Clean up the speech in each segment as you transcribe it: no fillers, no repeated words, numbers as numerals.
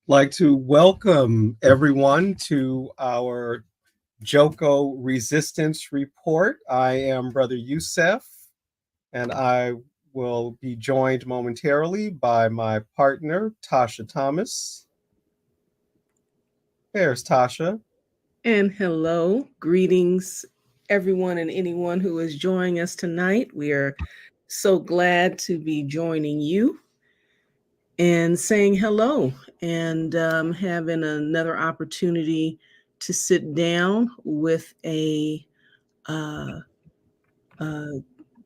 Like to welcome everyone to our Joko Resistance Report. I am Brother Youssef, and I will be joined momentarily by my partner, Tasha Thomas. There's Tasha. And hello, greetings, everyone and anyone who is joining us tonight. We are so glad to be joining you and saying hello and having another opportunity to sit down with uh, uh,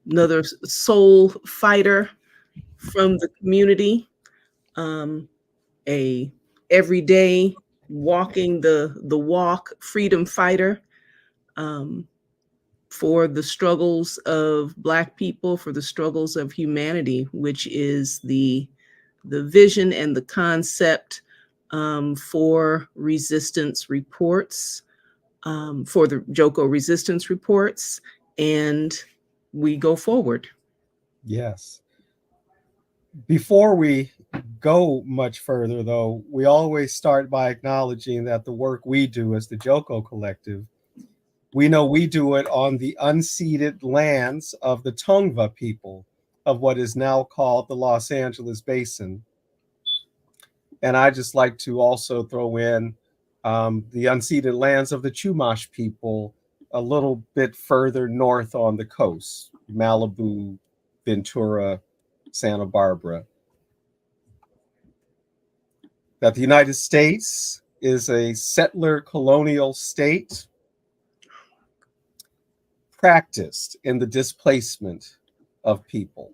another soul fighter from the community, um, a everyday walking the walk freedom fighter. Um, for the struggles of Black people, for the struggles of humanity, which is the vision and the concept for resistance reports, for the Joko resistance reports, and we go forward. Yes. Before we go much further, though, we always start by acknowledging that the work we do as the Joko Collective, we know we do it on the unceded lands of the Tongva people of what is now called the Los Angeles Basin. And I just like to also throw in the unceded lands of the Chumash people a little bit further north on the coast, Malibu, Ventura, Santa Barbara. That the United States is a settler colonial state practiced in the displacement of people.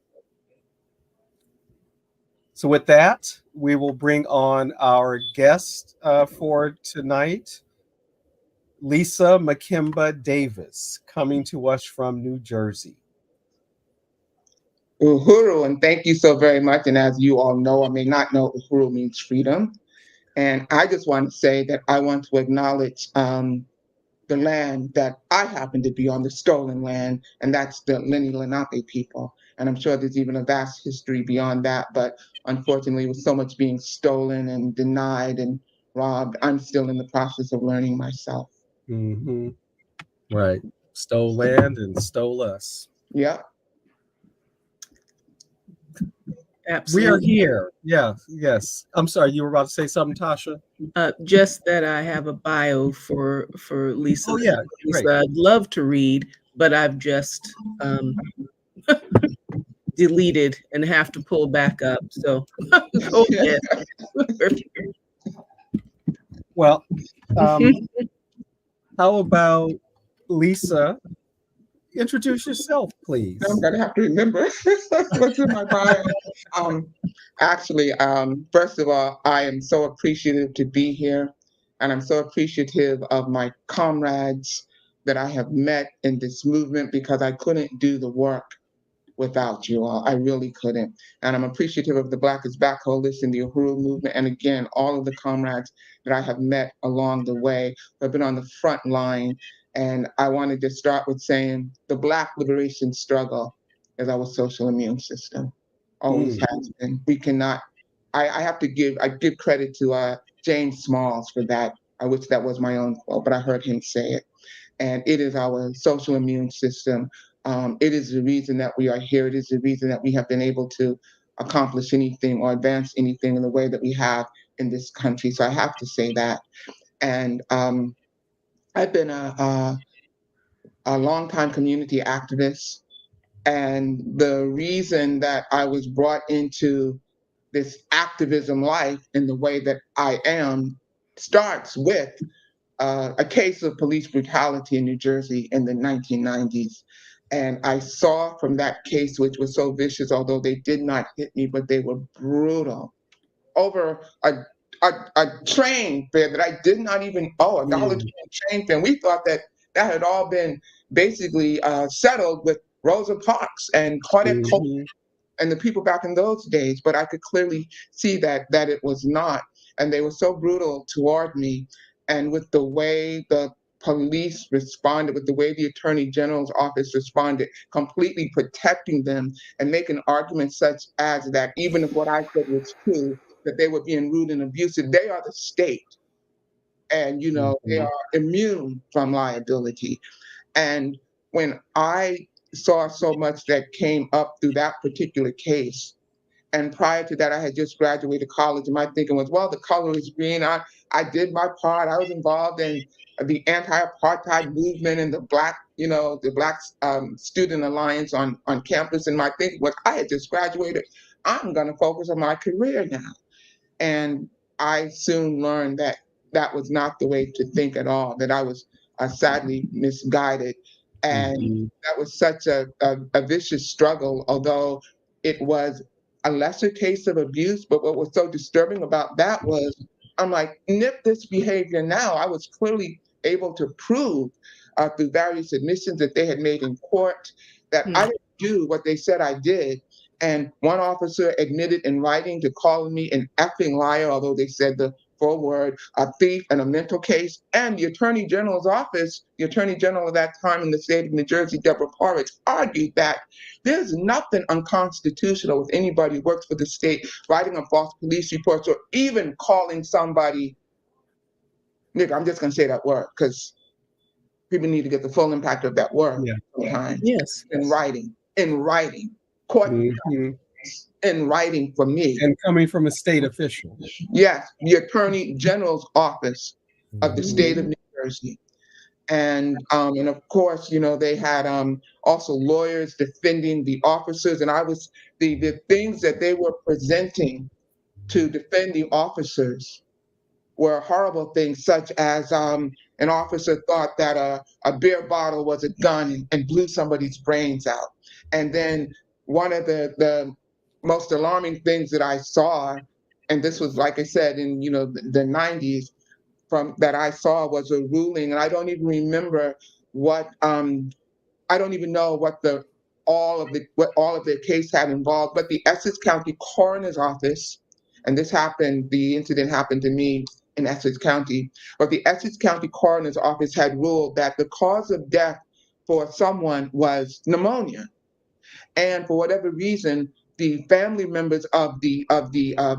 So, with that, we will bring on our guest for tonight, Lisa Makemba Davis, coming to us from New Jersey. Uhuru, and thank you so very much. And as you all know or may not know, Uhuru means freedom. And I just want to say that I want to acknowledge the land that I happen to be on, the stolen land, and that's the Lenni Lenape people. And I'm sure there's even a vast history beyond that. But unfortunately, with so much being stolen and denied and robbed, I'm still in the process of learning myself. Mm-hmm. Right. Stole land and stole us. Yeah. We are Absolutely. here. Yeah. Yes. I'm sorry. You were about to say something, Tasha? Just that I have a bio for Lisa. Oh, yeah. Great. Lisa, I'd love to read, but I've just deleted and have to pull back up. So go ahead. Well, um, how about Lisa? Introduce yourself, I'm please. gonna have to remember what's in my bio. Um, First of all, I am so appreciative to be here, and I'm so appreciative of my comrades that I have met in this movement because I couldn't do the work without you all. I really couldn't. And I'm appreciative of the Black is Back Coalition, the Uhuru movement, and again, all of the comrades that I have met along the way who have been on the front line. And I wanted to start with saying the Black liberation struggle is our social immune system, always Mm, has been. We cannot, I have to give credit to James Smalls for that. I wish that was my own quote, but I heard him say it, and it is our social immune system. It is the reason that we are here. It is the reason that we have been able to accomplish anything or advance anything in the way that we have in this country. So I have to say that. And I've been a longtime community activist. And the reason that I was brought into this activism life in the way that I am starts with a case of police brutality in New Jersey in the 1990s. And I saw from that case, which was so vicious, although they did not hit me, but they were brutal, over a train fare that I did not even owe, a Dollar mm, General train fare. We thought that that had all been basically settled with Rosa Parks and Claudette Colbert mm-hmm, and the people back in those days, but I could clearly see that it was not. And they were so brutal toward me. And with the way the police responded, with the way the attorney general's office responded, completely protecting them and making arguments such as that, even if what I said was true, that they were being rude and abusive. They are the state, and they Mhm. are immune from liability. And when I saw so much that came up through that particular case, and prior to that, I had just graduated college, and my thinking was, well, the color is green. I did my part. I was involved in the anti-apartheid movement and the Black Student Alliance on campus. And my thinking was, I had just graduated. I'm going to focus on my career now. And I soon learned that that was not the way to think at all, that I was sadly misguided. And Mhm. that was such a vicious struggle, although it was a lesser case of abuse. But what was so disturbing about that was, I'm like, nip this behavior now. I was clearly able to prove through various admissions that they had made in court that I Mm. didn't do what they said I did. And one officer admitted in writing to calling me an effing liar, although they said the full word, a thief and a mental case. And the Attorney General's office, the Attorney General of that time in the state of New Jersey, Deborah Porridge, argued that there's nothing unconstitutional with anybody who works for the state writing on false police reports or even calling somebody nigga. I'm just going to say that word because people need to get the full impact of that word Yeah. sometimes. Yes. In writing, court Mhm. in writing for me. And coming from a state official. Yes, the Attorney General's office of the state of Mhm. New Jersey. And of course, they had also lawyers defending the officers, and I was the things that they were presenting to defend the officers were horrible things, such as an officer thought that a beer bottle was a gun and blew somebody's brains out. And then one of the most alarming things that I saw, and this was, like I said, in the 90s, from that I saw was a ruling, and I don't even remember what I don't even know what all of the case had involved, but the Essex County Coroner's Office, and the incident happened to me in Essex County, but the Essex County Coroner's Office had ruled that the cause of death for someone was pneumonia. And for whatever reason, the family members of the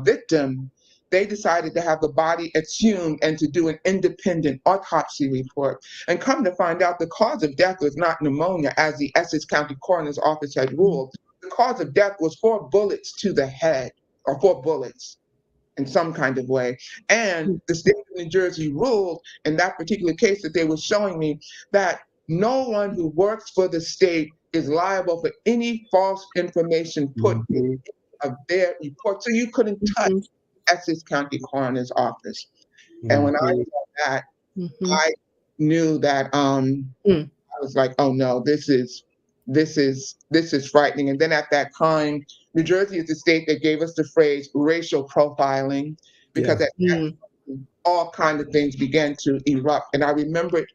victim, they decided to have the body exhumed and to do an independent autopsy report. And come to find out, the cause of death was not pneumonia, as the Essex County Coroner's Office had ruled. The cause of death was 4 bullets to the head, or 4 bullets in some kind of way. And Mm. the state of New Jersey ruled in that particular case that they were showing me that no one who works for the state is liable for any false information put in Mhm. of their report. So you couldn't touch Mhm. Essex County Coroner's Office. And when I Mhm. saw that, Mhm. I knew that Mm. I was like, oh no, this is frightening. And then at that time, New Jersey is the state that gave us the phrase racial profiling, because Yeah. at that Mm. time, all kinds of things began to erupt. And I remembered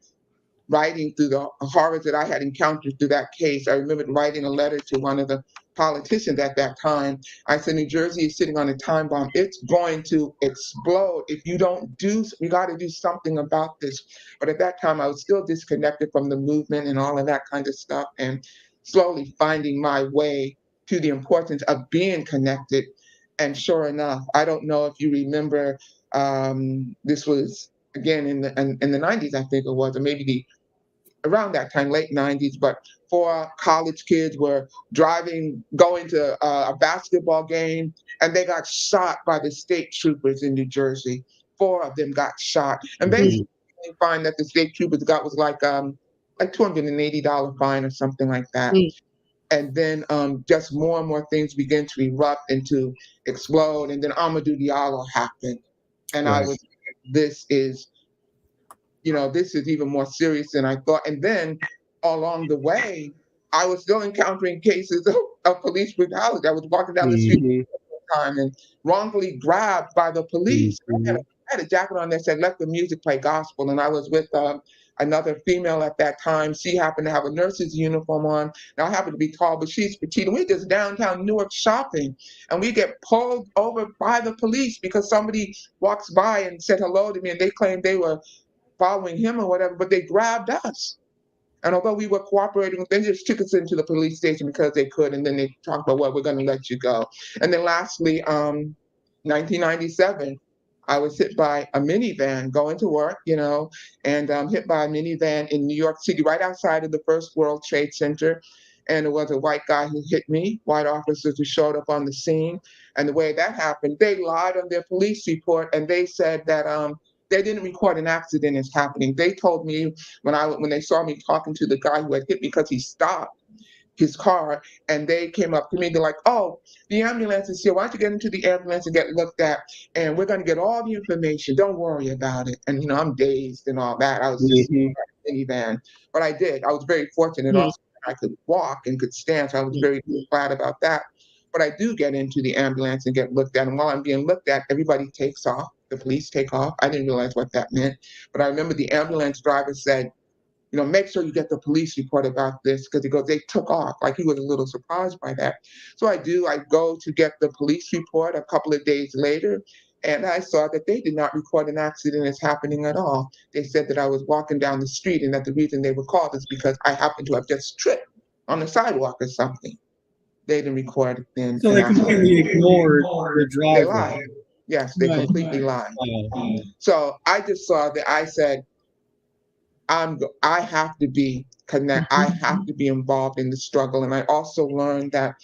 writing through the horrors that I had encountered through that case. I remembered writing a letter to one of the politicians at that time. I said, New Jersey is sitting on a time bomb. It's going to explode if you don't you got to do something about this. But at that time, I was still disconnected from the movement and all of that kind of stuff, and slowly finding my way to the importance of being connected. And sure enough, I don't know if you remember, this was again in the 90s, I think it was, or maybe around that time, late 90s, but 4 college kids were going to a basketball game, and they got shot by the state troopers in New Jersey. 4 of them got shot. And Mhm. basically, the fine that the state troopers got was like $280 fine or something like that. Mm. And then just more and more things began to erupt and to explode. And then Amadou Diallo happened. And I Right. was, this is this is even more serious than I thought. And then along the way, I was still encountering cases of police brutality. I was walking down the street Mhm. one time and wrongfully grabbed by the police. Mhm. I had a jacket on that said, "Let the music play gospel." And I was with another female at that time. She happened to have a nurse's uniform on. Now, I happen to be tall, but she's petite. And we're just downtown Newark shopping. And we get pulled over by the police because somebody walks by and said hello to me, and they claimed they were following him or whatever, but they grabbed us. And although we were cooperating, they just took us into the police station because they could, and then they talked about, well, we're going to let you go. And then lastly, 1997, I was hit by a minivan going to work, and hit by a minivan in New York City, right outside of the First World Trade Center. And it was a white guy who hit me, white officers who showed up on the scene. And the way that happened, they lied on their police report, and they said that they didn't record an accident as happening. They told me when they saw me talking to the guy who had hit me because he stopped his car, and they came up to me. They're like, "Oh, the ambulance is here. Why don't you get into the ambulance and get looked at? And we're going to get all the information. Don't worry about it." And I'm dazed and all that. I was just Mhm. in a minivan, but I did. I was very fortunate. Also, I could walk and could stand, so I was very glad about that. But I do get into the ambulance and get looked at, and while I'm being looked at, everybody takes off. The police take off. I didn't realize what that meant, but I remember the ambulance driver said, make sure you get the police report about this, because he goes, they took off. Like, he was a little surprised by that. So I do. I go to get the police report a couple of days later, and I saw that they did not record an accident as happening at all. They said that I was walking down the street, and that the reason they were called is because I happened to have just tripped on the sidewalk or something. They didn't record So an they accident. completely ignored the They driver. lied. Yes, they Right. completely lied. Wow. So I just saw that. I said, I have to be I have to be involved in the struggle. And I also learned that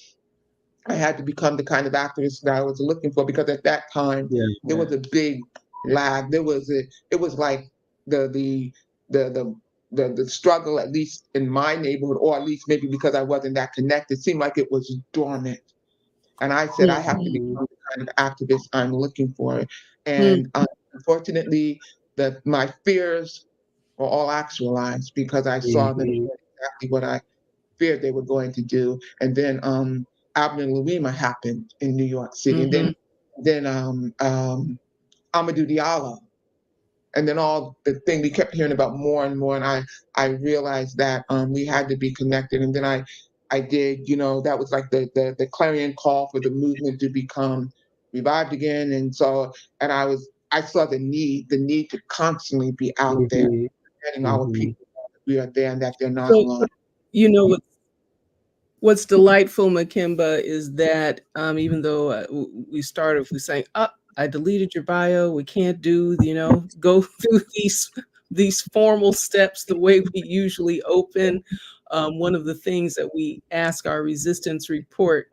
I had to become the kind of activist that I was looking for, because at that time Yeah. there was a big lag. It was like the the the the the struggle, at least in my neighborhood, or at least maybe because I wasn't that connected, seemed like it was dormant. And I said, I have to Mhm. become the kind of activist I'm looking for. Mm, And unfortunately, my fears were all actualized, because I saw them Mhm. doing exactly what I feared they were going to do. And then Abner Louima happened in New York City, and mhm, then Amadou Diallo, and then all the thing we kept hearing about more and more. And I realized that we had to be connected. And then I did, that was like the clarion call for the movement to become revived again. And so, and I saw the need to constantly be out there, Mhm. letting our Mhm. people know that we are there and that they're not So, alone. you know, what's delightful, Makemba, is that even though we started with saying, "Oh, I deleted your bio. We can't go through these formal steps the way we usually open." One of the things that we ask our resistance report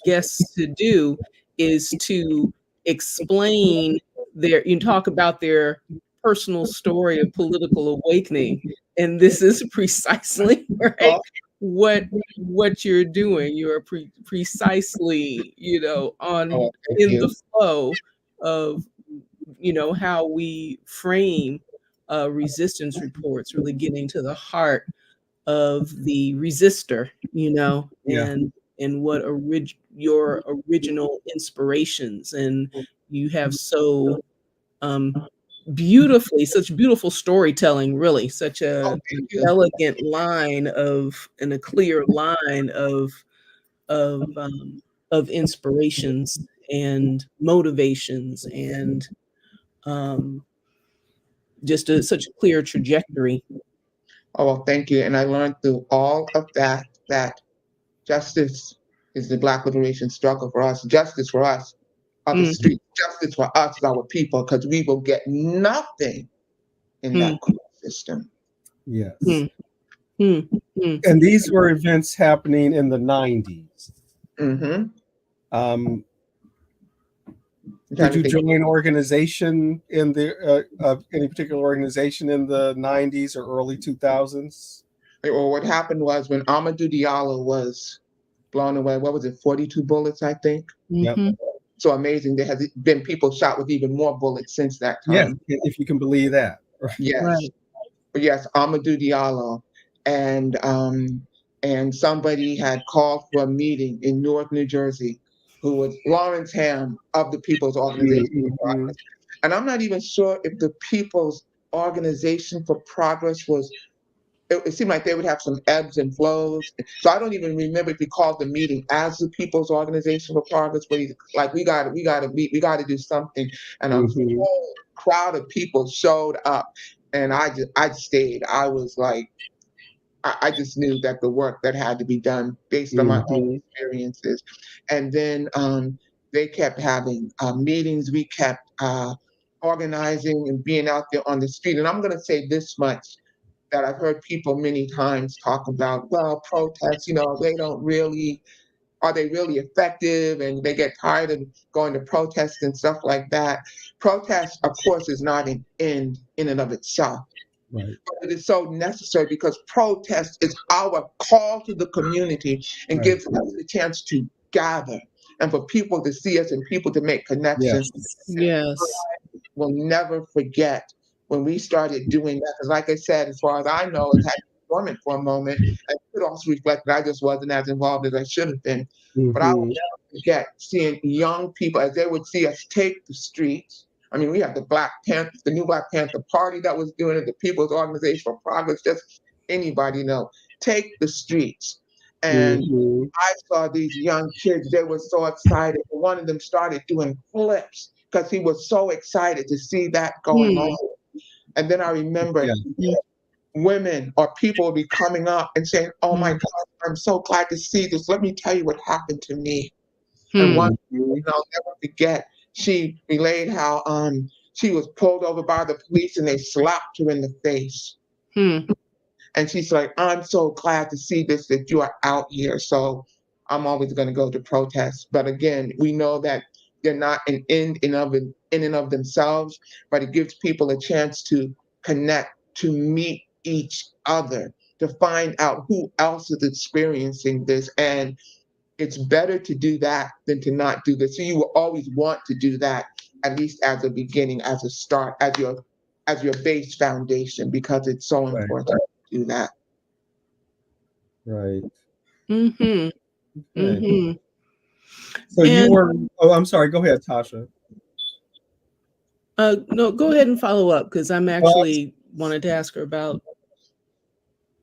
guests to do is to explain you talk about their personal story of political awakening, and this is precisely right Oh, what you're doing. You're precisely, on oh, thank in you. the flow of, how we frame resistance reports, really getting to the heart of the resistor, Yeah. and what your original inspirations, and you have so um, such beautiful storytelling, really, such Oh, an thank you. elegant line and a clear line of um, of inspirations and motivations, and um, just such a clear trajectory. Oh, well, thank you. And I learned through all of that justice is the Black liberation struggle for us. Justice for us are the Mm, streets. Justice for us, our people, because we will get nothing in mm, that court system. Yes. mm, mm, mm. And these were events happening in the 90s. Mm-hmm. Um, I'm trying did to you think. join organization in the any particular organization in the 90s or early 2000s? Or what happened was when Amadou Diallo was blown away, what was it, 42 bullets, I think? Yep. Mhm. So amazing. There has been people shot with even more bullets since that Yes, time. if you can believe that. Yes. Right. Yes, Amadou Diallo, and somebody had called for a meeting in Newark, New Jersey, who was Lawrence Ham of the People's Organization for Mhm. Progress. And I'm not even sure if the People's Organization for Progress was. It seemed like they would have some ebbs and flows. So I don't even remember if he called the meeting as the People's Organization for Progress, but he's like, we got to meet, we got to do something. And a Mhm. whole crowd of people showed up, and I stayed. I was like, I just knew that the work that had to be done based on my own Mhm. experiences. And then they kept having meetings. We kept organizing and being out there on the street. And I'm going to say this much, that I've heard people many times talk about, well, protests, they don't really, are they really effective? And they get tired of going to protests and stuff like that. Protest, of course, is not an end in and of itself. Right. But it is so necessary because protest is our call to the community and Right. gives us the chance to gather and for people to see us and people to make connections. Yes. Will never forget when we started doing that. Because, like I said, as far as I know, it had been dormant for a moment. And it could also reflect that I just wasn't as involved as I should have been. But I will Mm-hmm. never forget seeing young people as they would see us take the streets. I mean, we have the new Black Panther Party that was doing it, the People's Organization for Progress, just anybody take the streets. And Mm-hmm. I saw these young kids, they were so excited. One of them started doing flips because he was so excited to see that going Hmm. on. And then I remember Yeah. women or people would be coming up and saying, "Oh my Hmm. God, I'm so glad to see this. Let me tell you what happened to me." And Hmm. one, Mm-hmm. and I'll never forget, she relayed how she was pulled over by the police and they slapped her in the face. Hmm. And she's like, "I'm so glad to see this, that you are out here." So I'm always going to go to protests. But again, we know that they're not an end in and of themselves, but it gives people a chance to connect, to meet each other, to find out who else is experiencing this. And it's better to do that than to not do this. So you will always want to do that, at least as a beginning, as a start, as your base foundation, because it's so Right. important to do that. Right. Mm-hmm. Okay. Mm-hmm. So you And were. Oh, I'm sorry. Go ahead, Tasha. no, go ahead and follow up because I'm Well, actually wanted to ask her about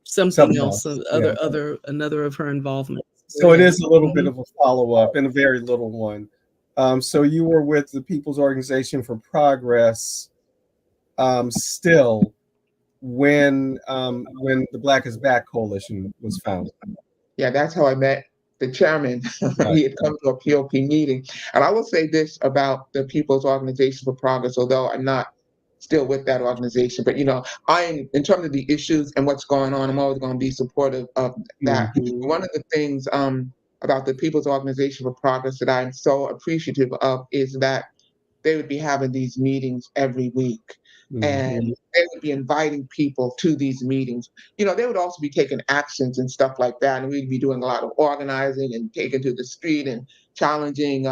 something something else, else. Yeah. another of her involvements. Go So it ahead. is a little bit Mhm. of a follow up and a very little one. So you were with the People's Organization for Progress still when the Black is Back coalition was founded. Yeah, that's how I met the chairman. Right. He had come to a POP meeting. And I will say this about the People's Organization for Progress, although I'm not still with that organization. But in terms of the issues and what's going on, I'm always going to be supportive of that. Mm-hmm. One of the things about the People's Organization for Progress that I'm so appreciative of is that they would be having these meetings every week. And Mm-hmm. they would be inviting people to these meetings. They would also be taking actions and stuff like that. And we'd be doing a lot of organizing and taking to the street and challenging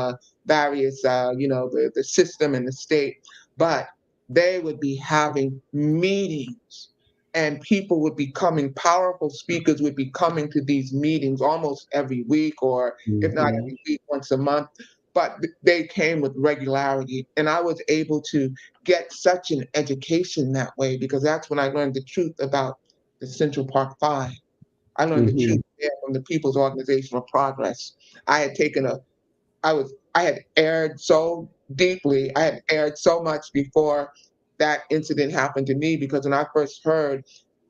various, the system and the state. But they would be having meetings and people would be coming, powerful speakers would be coming to these meetings almost every week, or if not Mm-hmm. every week, once a month. But they came with regularity. And I was able to get such an education that way because that's when I learned the truth about the Central Park Five. I learned the Mm-hmm. truth there from the People's Organization for Progress. I had taken a, I had erred so deeply, I had erred so much before that incident happened to me because when I first heard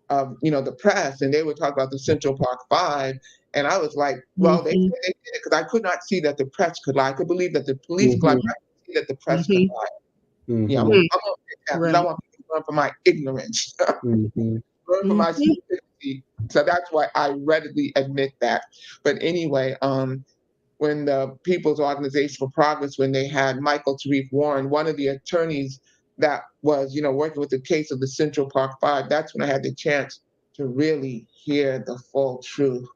of the press and they would talk about the Central Park Five, and I was like, well, they Mhm. said they did it because I could not see that the press could lie. I could believe that the police could lie, Mm-hmm. but I could see that the press could Mhm. lie. Yeah, I'm Mm-hmm. gonna, Mm. I'm gonna take that because I Right. want people to learn from my ignorance, Mm-hmm. learn from my Mhm. stupidity. So that's why I readily admit that. But anyway, when the People's Organization for Progress, when they had Michael Tariq Warren, one of the attorneys that was, working with the case of the Central Park Five, that's when I had the chance to really hear the full truth.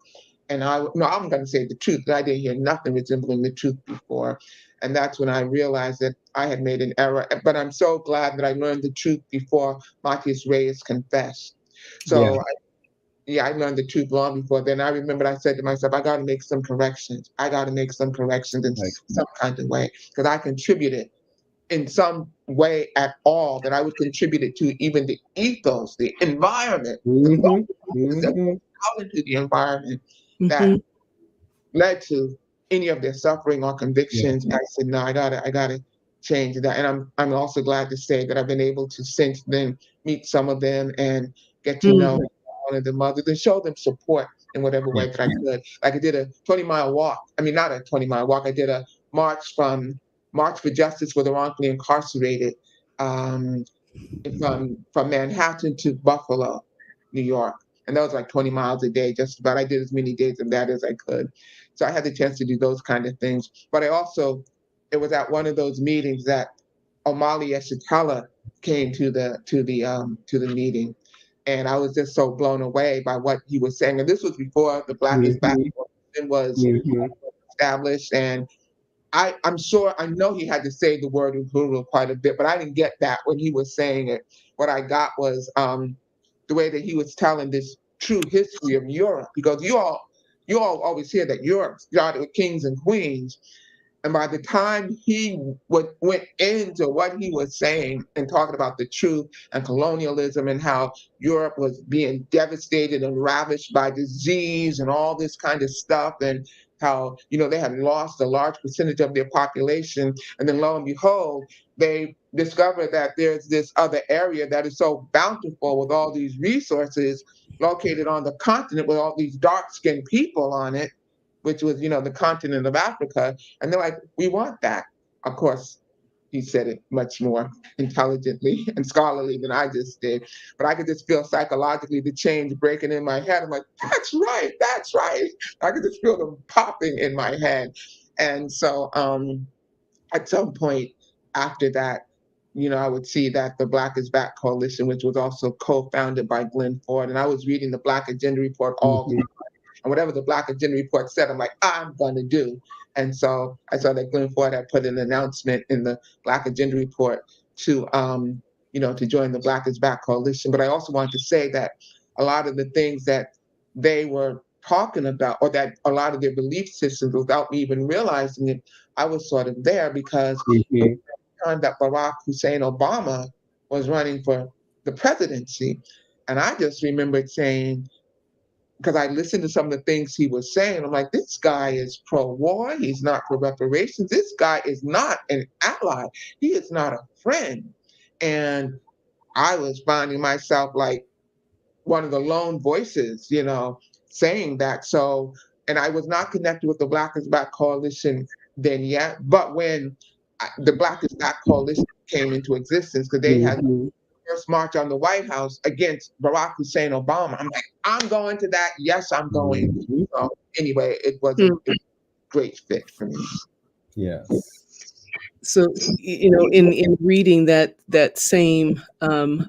And I'm going to say the truth. I didn't hear nothing resembling the truth before. And that's when I realized that I had made an error. But I'm so glad that I learned the truth before Marcus Reyes confessed. Yeah. So yeah, I learned the truth long before then. I remember I said to myself, I got to make some corrections. I got to make some corrections in Right. some kind of way because I contributed in some way at all that I would contribute it to even the ethos, the environment, the Mm-hmm. motives that Mm-hmm. out into the environment that Mhm. led to any of their suffering or Yeah. convictions. I said, no, I gotta change that. And I'm also glad to say that I've been able to since then meet some of them and get to know Mm. one of the mothers and show them support in whatever Yeah. way that I could. Like I did a 20-mile walk. I mean, not a 20-mile walk. I did a march for justice for the wrongfully incarcerated, um, from Manhattan to Buffalo, New York. And that was like 20 miles a day, just about. I did as many days of that as I could. So I had the chance to do those kind of things. But it was at one of those meetings that Omali Yeshitela came to the meeting. And I was just so blown away by what he was saying. And this was before the Black is Back Mhm. was Mhm. established. And I'm sure, I know he had to say the word Uhuru quite a bit, but I didn't get that when he was saying it. What I got was the way that he was telling this true history of Europe, because you all always hear that Europe started with kings and queens, and by the time he went into what he was saying and talking about the truth and colonialism and how Europe was being devastated and ravished by disease and all this kind of stuff, and how, they had lost a large percentage of their population. And then lo and behold, they discovered that there's this other area that is so bountiful with all these resources located on the continent with all these dark skinned people on it, which was, the continent of Africa. And they're like, we want that. Of course, he said it much more intelligently and scholarly than I just did. But I could just feel psychologically the change breaking in my head. I'm like, that's right, that's right. I could just feel them popping in my head. And so at some point after that, I would see that the Black is Back Coalition, which was also co-founded by Glenn Ford, and I was reading the Black Agenda Report all the Mhm. and whatever the Black Agenda Report said, I'm like, I'm going to do. And so I saw that Glenn Ford had put an announcement in the Black Agenda Report to join the Black is Back Coalition. But I also wanted to say that a lot of the things that they were talking about, or that a lot of their belief systems, without me even realizing it, I was sort of there, because it was Mhm. the time that Barack Hussein Obama was running for the presidency. And I just remembered saying, because I listened to some of the things he was saying, I'm like, this guy is pro-war. He's not for reparations. This guy is not an ally. He is not a friend. And I was finding myself like one of the lone voices, saying that. So, and I was not connected with the Black is Back Coalition then yet. But when the Black is Back Coalition came into existence, because they had Mhm. first march on the White House against Barack Hussein Obama. I'm like, I'm going to that. Yes, I'm going. Mhm. So anyway, it was Hmm. a great fit for me. Yes. So in reading that same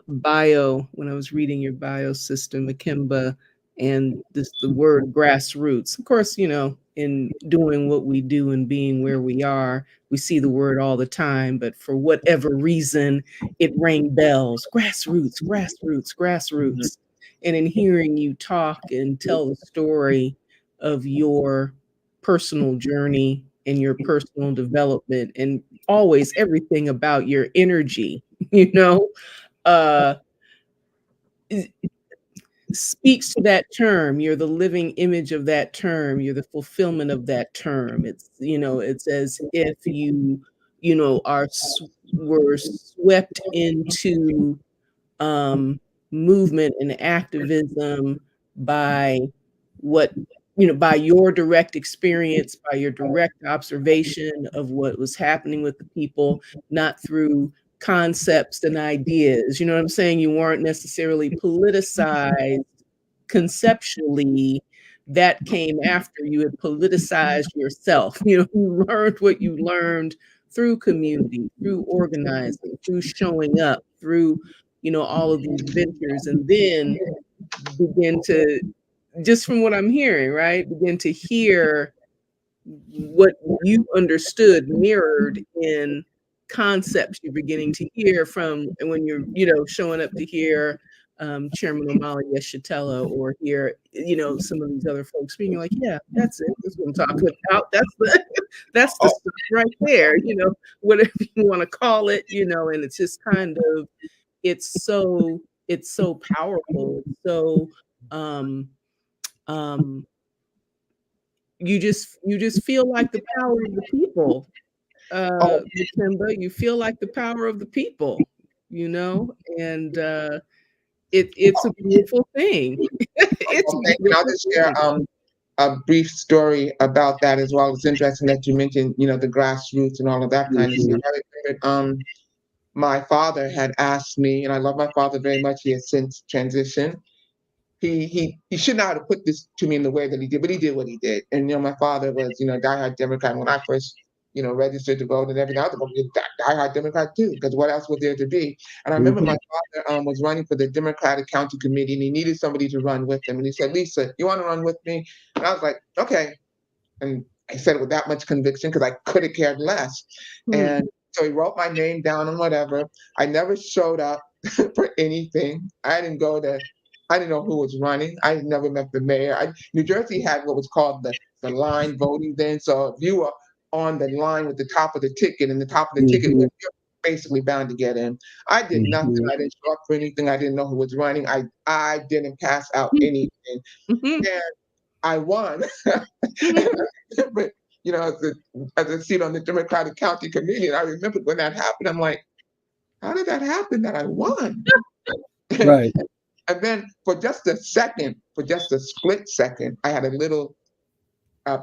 bio, when I was reading your bio system, Makemba, and the word grassroots, of course, in doing what we do and being where we are, we see the word all the time, but for whatever reason it rang bells. Grassroots, grassroots, grassroots. And in hearing you talk and tell the story of your personal journey and your personal development, and always everything about your energy, you know, uh, speaks to that term. You're the living image of that term. You're the fulfillment of that term. It's as if are were swept into um, movement and activism by what by your direct experience, by your direct observation of what was happening with the people, not through concepts and ideas. You know what I'm saying? You weren't necessarily politicized conceptually. That came after you had politicized yourself. You learned what you learned through community, through organizing, through showing up, through all of these ventures, and then begin to, just from what I'm hearing, right, begin to hear what you understood mirrored in concepts you're beginning to hear from, and when you're showing up to hear Chairman Omali Yeshitela, or hear some of these other folks being like, yeah, that's it, that's what I'm talking about, that's the that's the Oh, stuff right there, whatever you want to call it, and it's just kind of, it's so powerful. It's so um um you just feel like the power of the people, oh, Matimba. You feel like the power of the people, and it's a beautiful thing. It's well, a thank you. I'll beautiful just share thing. a brief story about that as well. It's interesting that you mentioned, the grassroots and all of that kind of stuff. Mhm. I remember, my father had asked me, and I love my father very much. He has since transitioned. He should not have put this to me in the way that he did, but he did what he did. And my father was, a diehard Democrat. When I first, registered to vote and everything, I was going to be a diehard Democrat too, because what else was there to be? And I remember my Mhm. father was running for the Democratic County Committee, and he needed somebody to run with him. And he said, "Lisa, you want to run with me?" And I was like, "Okay." And I said it with that much conviction because I could have cared less. Hmm. And so he wrote my name down and whatever. I never showed up for anything. I didn't know who was running. I never met the mayor. New Jersey had what was called the line voting then. So if you were on the line with the top of the ticket and the top of the ticket, Mhm. you're basically bound to get in. I did nothing. Mhm. I didn't show up for anything. I didn't know who was running. I didn't pass out anything. Hmm. And I won. But as a seat on the Democratic County Committee, and I remember when that happened, I'm like, how did that happen that I won? Right. And then for just a split second, I had a little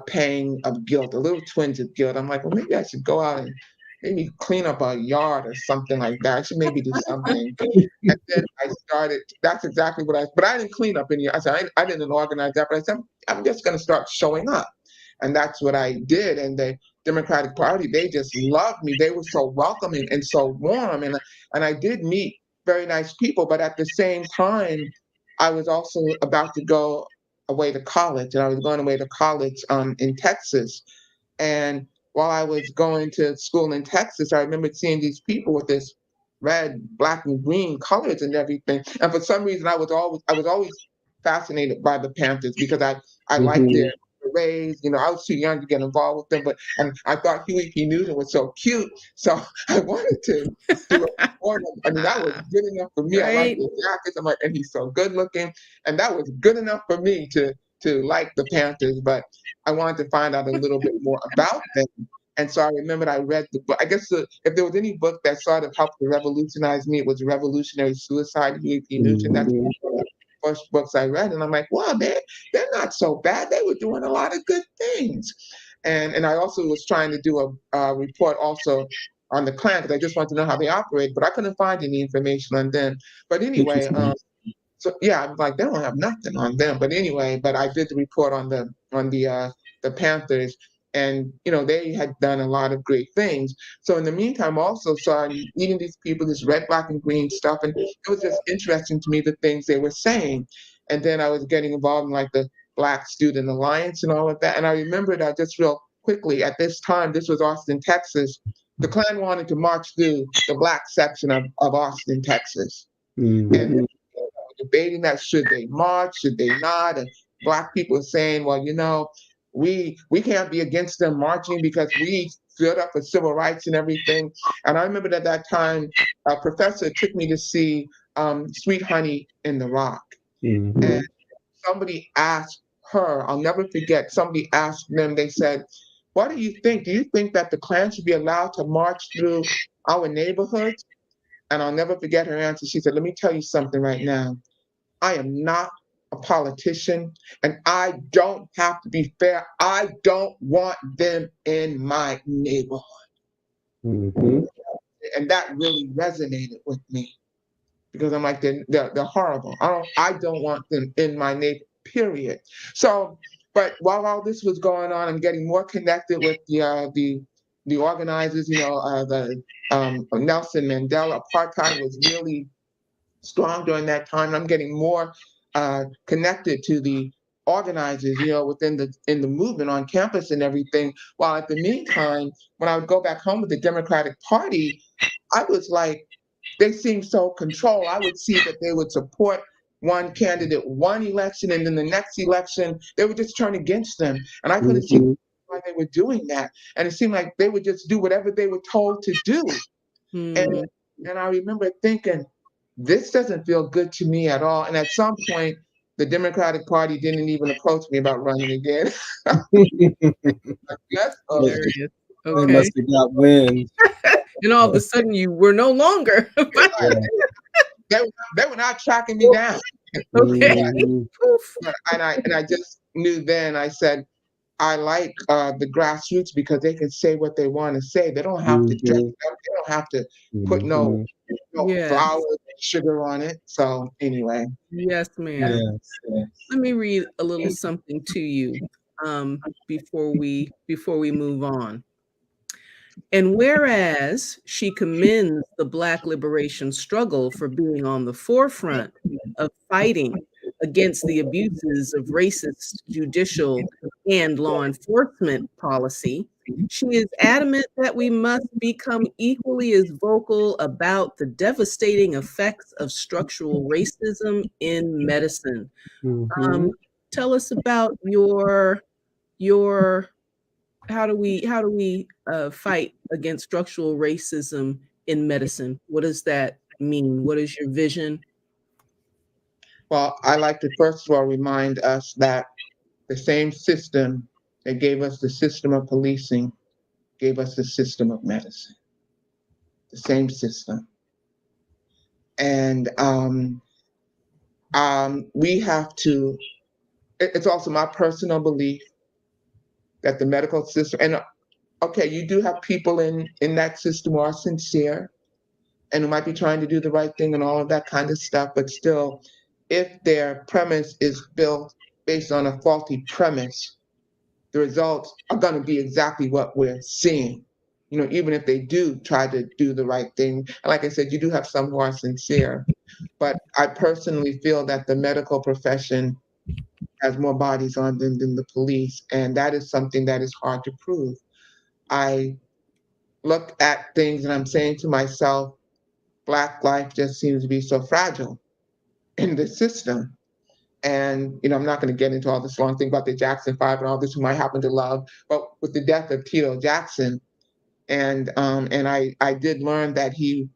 pang of guilt, a little twinge of guilt. I'm like, well, maybe I should go out and maybe clean up a yard or something like that. I should maybe do something. And then I started. That's exactly what but I didn't clean up any. I said I didn't organize that, but I said I'm just going to start showing up. And that's what I did. And the Democratic Party, they just loved me. They were so welcoming and so warm. And I did meet very nice people, but at the same time, I was also about to go away to college, and I was going away to college in Texas. And while I was going to school in Texas, I remember seeing these people with this red, black, and green colors and everything. And for some reason, I was always fascinated by the Panthers because I liked their Mhm. parades. I was too young to get involved with them, and I thought Huey P. Newton was so cute, so I wanted to do a report. I mean, that was good enough for me. I liked Right. his jackets. I'm like, and he's so good looking, and that was good enough for me to like the Panthers. But I wanted to find out a little bit more about them. And so I remembered I read the book. I guess if there was any book that sort of helped to revolutionize me, it was Revolutionary Suicide, Huey P. Newton. That's Mhm. one of the first books I read. And I'm like, wow, they're not so bad. They were doing a lot of good things. And I also was trying to do a report also on the Klan because I just wanted to know how they operate, but I couldn't find any information on them. But anyway, Interesting. so yeah, I'm like, they don't have nothing on them. But anyway, but I did the report on the Panthers, and they had done a lot of great things. So in the meantime, also, so I'm meeting these people, this red, black, and green stuff, and it was just interesting to me the things they were saying. And then I was getting involved in like the Black Student Alliance and all of that. And I remember that just real quickly at this time, this was Austin, Texas. The Klan wanted to march through the black section of Austin, Texas. And Mhm. debating that should they march, should they not, and black people are saying, well, we can't be against them marching because we stood up for civil rights and everything. And I remember at that time, a professor took me to see Sweet Honey in the Rock, and Mhm. somebody asked her, I'll never forget, somebody asked them, they said, what do you think? Do you think that the Klan should be allowed to march through our neighborhoods? And I'll never forget her answer. She said, let me tell you something right now. I am not a politician, and I don't have to be fair. I don't want them in my neighborhood. Mhm. And that really resonated with me because I'm like, they're horrible. I don't want them in my neighborhood, period. So, but while all this was going on, I'm getting more connected with the organizers. The Nelson Mandela apartheid was really strong during that time. I'm getting more connected to the organizers, within the movement on campus and everything. While at the meantime, when I would go back home with the Democratic Party, I was like, they seemed so controlled. I would see that they would support one candidate one election, and then the next election they would just turn against them, and I couldn't see Mhm. why they were doing that. And it seemed like they would just do whatever they were told to do. And Hmm. and I remember thinking, this doesn't feel good to me at all. And at some point, the Democratic Party didn't even approach me about running again. Yes, Hilarious. They Okay. must have got wind. And all of a sudden you were no longer. right. Yeah. They, they were not tracking me down. Okay. Mhm. Poof. And I just knew then, I said, I like the grassroots because they can say what they want to say. They don't have to dress Mhm. up. They don't have to put Mhm. no Yes. flowers and sugar on it. So anyway, Yes, ma'am. Yes. Let me read a little something to you before we move on. And whereas she commends the Black liberation struggle for being on the forefront of fighting against the abuses of racist judicial and law enforcement policy, she is adamant that we must become equally as vocal about the devastating effects of structural racism in medicine. Mhm. Um, Tell us about your how do we fight against structural racism in medicine? What does that mean? What is your vision? well, I like to first of all remind us that the same system that gave us the system of policing gave us the system of medicine. The same system, and we have to. It's also my personal belief that the medical system, and okay, you do have people in that system who are sincere and who might be trying to do the right thing and all of that kind of stuff, but still, if their premise is built based on a faulty premise, the results are going to be exactly what we're seeing. Even if they do try to do the right thing. And like I said, you do have some who are sincere, but I personally feel that the medical profession has more bodies on them than the police, and that is something that is hard to prove. I look at things and I'm saying to myself, Black life just seems to be so fragile in the system. And I'm not going to get into all this long thing about the Jackson Five and all this, whom I happen to love, but with the death of Tito Jackson, and I did learn that he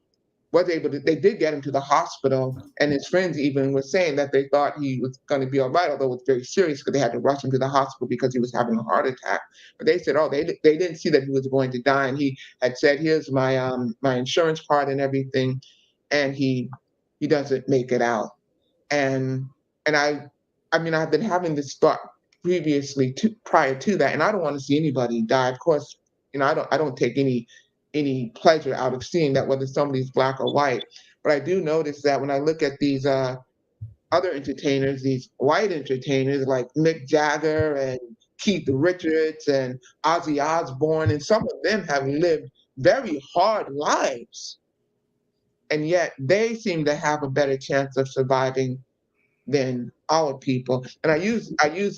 was able to. They did get him to the hospital, and his friends even were saying that they thought he was going to be all right, although it was very serious because they had to rush him to the hospital because he was having a heart attack. But they said, oh, they didn't see that he was going to die, and he had said, here's my insurance card and everything, and he doesn't make it out. And and I mean, I've been having this thought prior to that, and I don't want to see anybody die. Of course, I don't take any pleasure out of seeing that, whether somebody's black or white. But I do notice that when I look at these other entertainers, these white entertainers like Mick Jagger and Keith Richards and Ozzy Osbourne, and some of them have lived very hard lives, and yet they seem to have a better chance of surviving than our people. And I use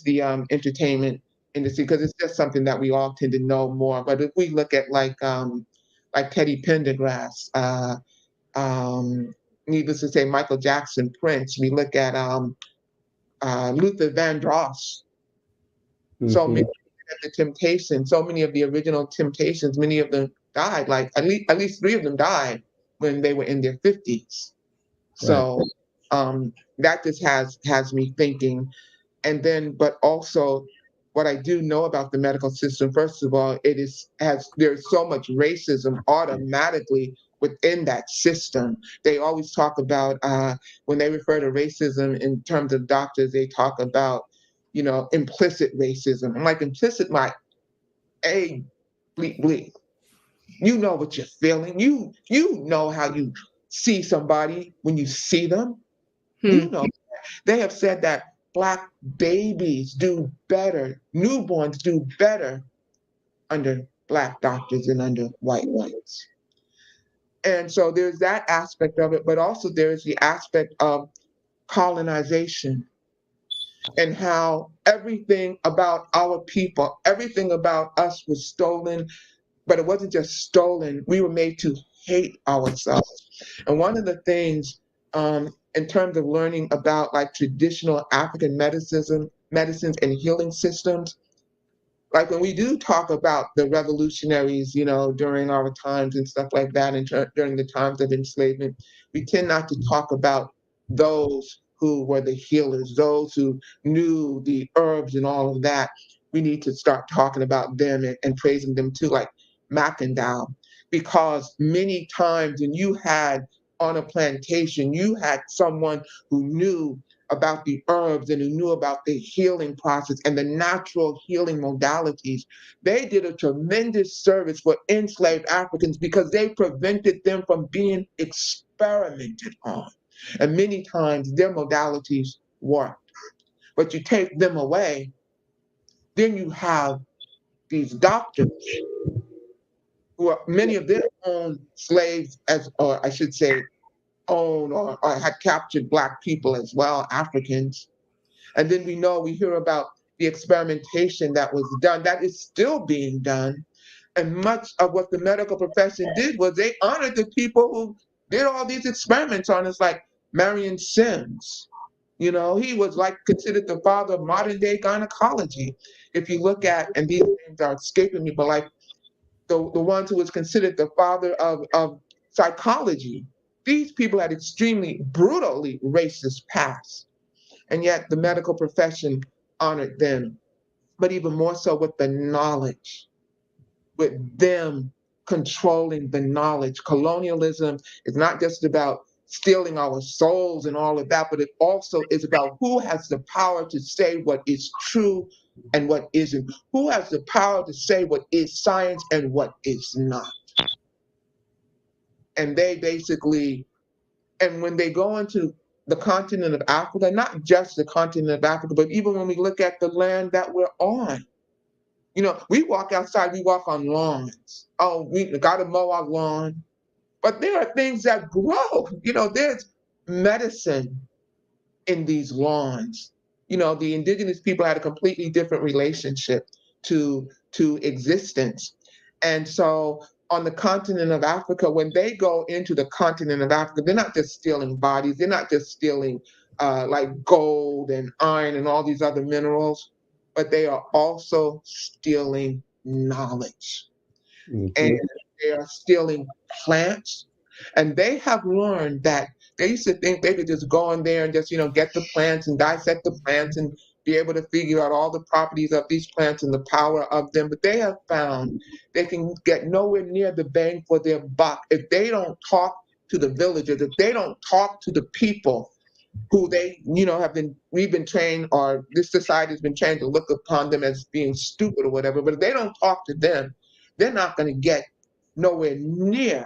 the entertainment industry because it's just something that we all tend to know more. But if we look at like Teddy Pendergrass, um, needless to say, Michael Jackson, Prince. We look at Luther Vandross. So many Mhm. of the Temptations, so many of the original Temptations, many of them died. Like at least three of them died when they were in their 50s. Right. So that just has me thinking. And then, but also, what I do know about the medical system, first of all, there's so much racism automatically within that system. They always talk about when they refer to racism in terms of doctors, they talk about implicit racism. I'm like, implicit, my a bleep bleep. You know what you're feeling. You know how you see somebody when you see them. Hmm. You know, they have said that Black babies do better, newborns do better under Black doctors than under white ones. And so there's that aspect of it, but also there's the aspect of colonization and how everything about our people, everything about us was stolen, but it wasn't just stolen. We were made to hate ourselves. And one of the things, in terms of learning about like traditional African medicines and healing systems, like when we do talk about the revolutionaries, during our times and stuff like that, and during the times of enslavement, we tend not to talk about those who were the healers, those who knew the herbs and all of that. We need to start talking about them and praising them too, like Mackendal, because many times when you had on a plantation, you had someone who knew about the herbs and who knew about the healing process and the natural healing modalities, they did a tremendous service for enslaved Africans because they prevented them from being experimented on. And many times their modalities worked. But you take them away, then you have these doctors who are many of them own slaves as, or I should say, own or had captured Black people as well, Africans. And then we hear about the experimentation that was done, that is still being done. And much of what the medical profession did was they honored the people who did all these experiments on us, like Marion Sims. You know, he was like considered the father of modern day gynecology. If you look at, and these names are escaping me, but like the ones who was considered the father of psychology, these people had extremely brutally racist past. And yet the medical profession honored them, but even more so with the knowledge, with them controlling the knowledge. Colonialism is not just about stealing our souls and all of that, but it also is about who has the power to say what is true and what isn't. Who has the power to say what is science and what is not. And they basically, and when they go into the continent of Africa, not just the continent of Africa, but even when we look at the land that we're on, you know, we walk outside, we walk on lawns. Oh, we got to mow our lawn. But there are things that grow. You know, there's medicine in these lawns. You know, the indigenous people had a completely different relationship to existence. And so on the continent of Africa, when they go into the continent of Africa, they're not just stealing bodies, they're not just stealing like gold and iron and all these other minerals, but they are also stealing knowledge. And they are stealing plants. And they have learned that they used to think they could just go in there and just, you know, get the plants and dissect the plants and be able to figure out all the properties of these plants and the power of them. But they have found they can get nowhere near the bang for their buck if they don't talk to the villagers, if they don't talk to the people who they, you know, we've been trained, or this society has been trained to look upon them as being stupid or whatever. But if they don't talk to them, they're not going to get nowhere near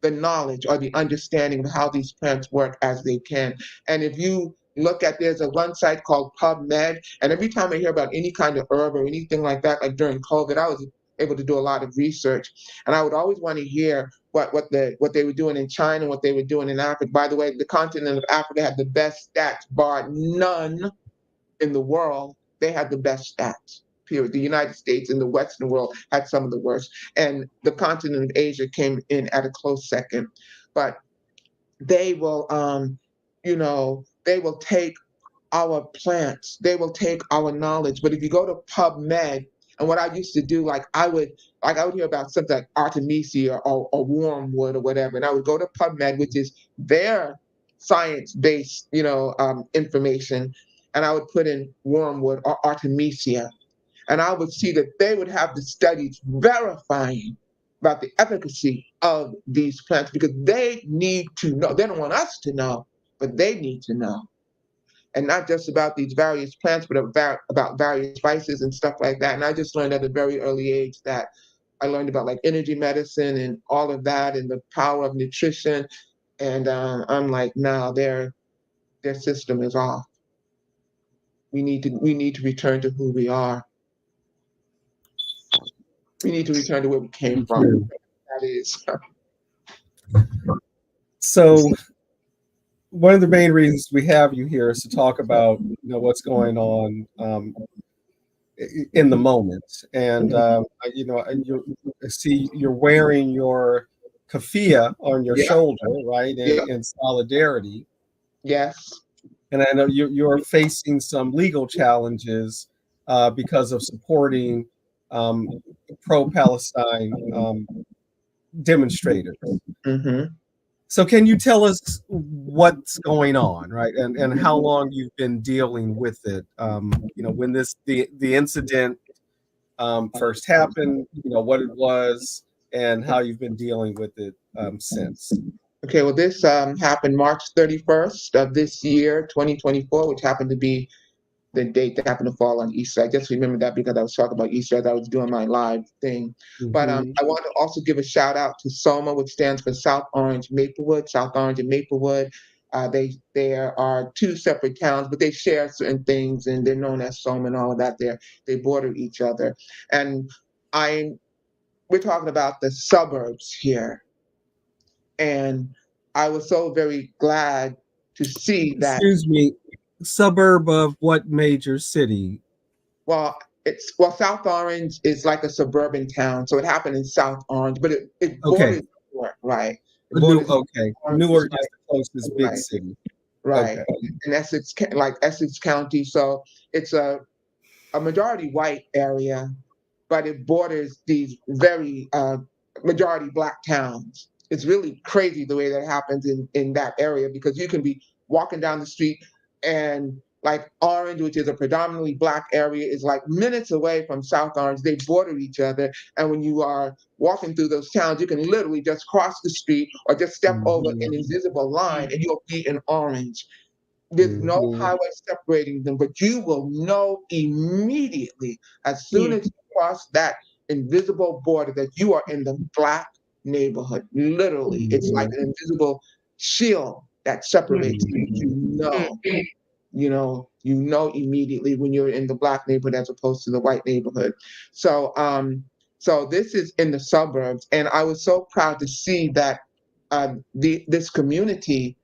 the knowledge or the understanding of how these plants work as they can. And if you look at, there's one site called PubMed, and every time I hear about any kind of herb or anything like that, like during COVID, I was able to do a lot of research, and I would always want to hear what they were doing in China, what they were doing in Africa. By the way, the continent of Africa had the best stats, bar none in the world. They had the best stats. Period. The United States and the Western world had some of the worst, and the continent of Asia came in at a close second. But they will, you know, they will take our plants, they will take our knowledge. But if you go to PubMed, and what I used to do, I would hear about something like Artemisia or wormwood or whatever, and I would go to PubMed, which is their science-based, you know, information, and I would put in wormwood or Artemisia, and I would see that they would have the studies verifying about the efficacy of these plants because they need to know. They don't want us to know, but they need to know. And not just about these various plants, but about various spices and stuff like that. And I just learned at a very early age that I learned about like energy medicine and all of that and the power of nutrition. And I'm like, no, their system is off. We need to return to who we are. We need to return to where we came from. That is. So one of the main reasons we have you here is to talk about, you know, what's going on in the moment. And you know, I see you're wearing your kafia on your shoulder, right, in solidarity. Yes. And I know you're facing some legal challenges because of supporting pro-Palestine demonstrators. Mm-hmm. So can you tell us what's going on, right, and how long you've been dealing with it? You know, when the incident first happened, you know, what it was, and how you've been dealing with it since. Okay, well, this happened March 31st of this year, 2024, which happened to be the date that happened to fall on Easter. I just remember that because I was talking about Easter as I was doing my live thing. But Hmm. I want to also give a shout out to SOMA, which stands for South Orange Maplewood, South Orange and Maplewood. There are two separate towns, but they share certain things, and they're known as SOMA and all of that. They border each other, and I we're talking about the suburbs here, and I was so very glad to see that. Excuse me, suburb of what major city? Well, South Orange is like a suburban town, so it happened in South Orange, but it Okay, borders Newark, right? It New. borders Okay, Orange, Newark is the closest big right, city. right, Okay. in Essex, like Essex County. So it's a majority white area, but it borders these very majority black towns. It's really crazy the way that happens in that area because you can be walking down the street and like Orange, which is a predominantly black area, is like minutes away from South Orange. They border each other. And when you are walking through those towns, you can literally just cross the street or just step over Hmm. an invisible line and you'll be in Orange. There's no Hmm. highway separating them, but you will know immediately as soon Mm, as you cross that invisible border that you are in the black neighborhood. Literally, it's like Hmm. an invisible shield that separates mm, you. You mm, know, you know immediately when you're in the black neighborhood as opposed to the white neighborhood. So, so this is in the suburbs, and I was so proud to see that this community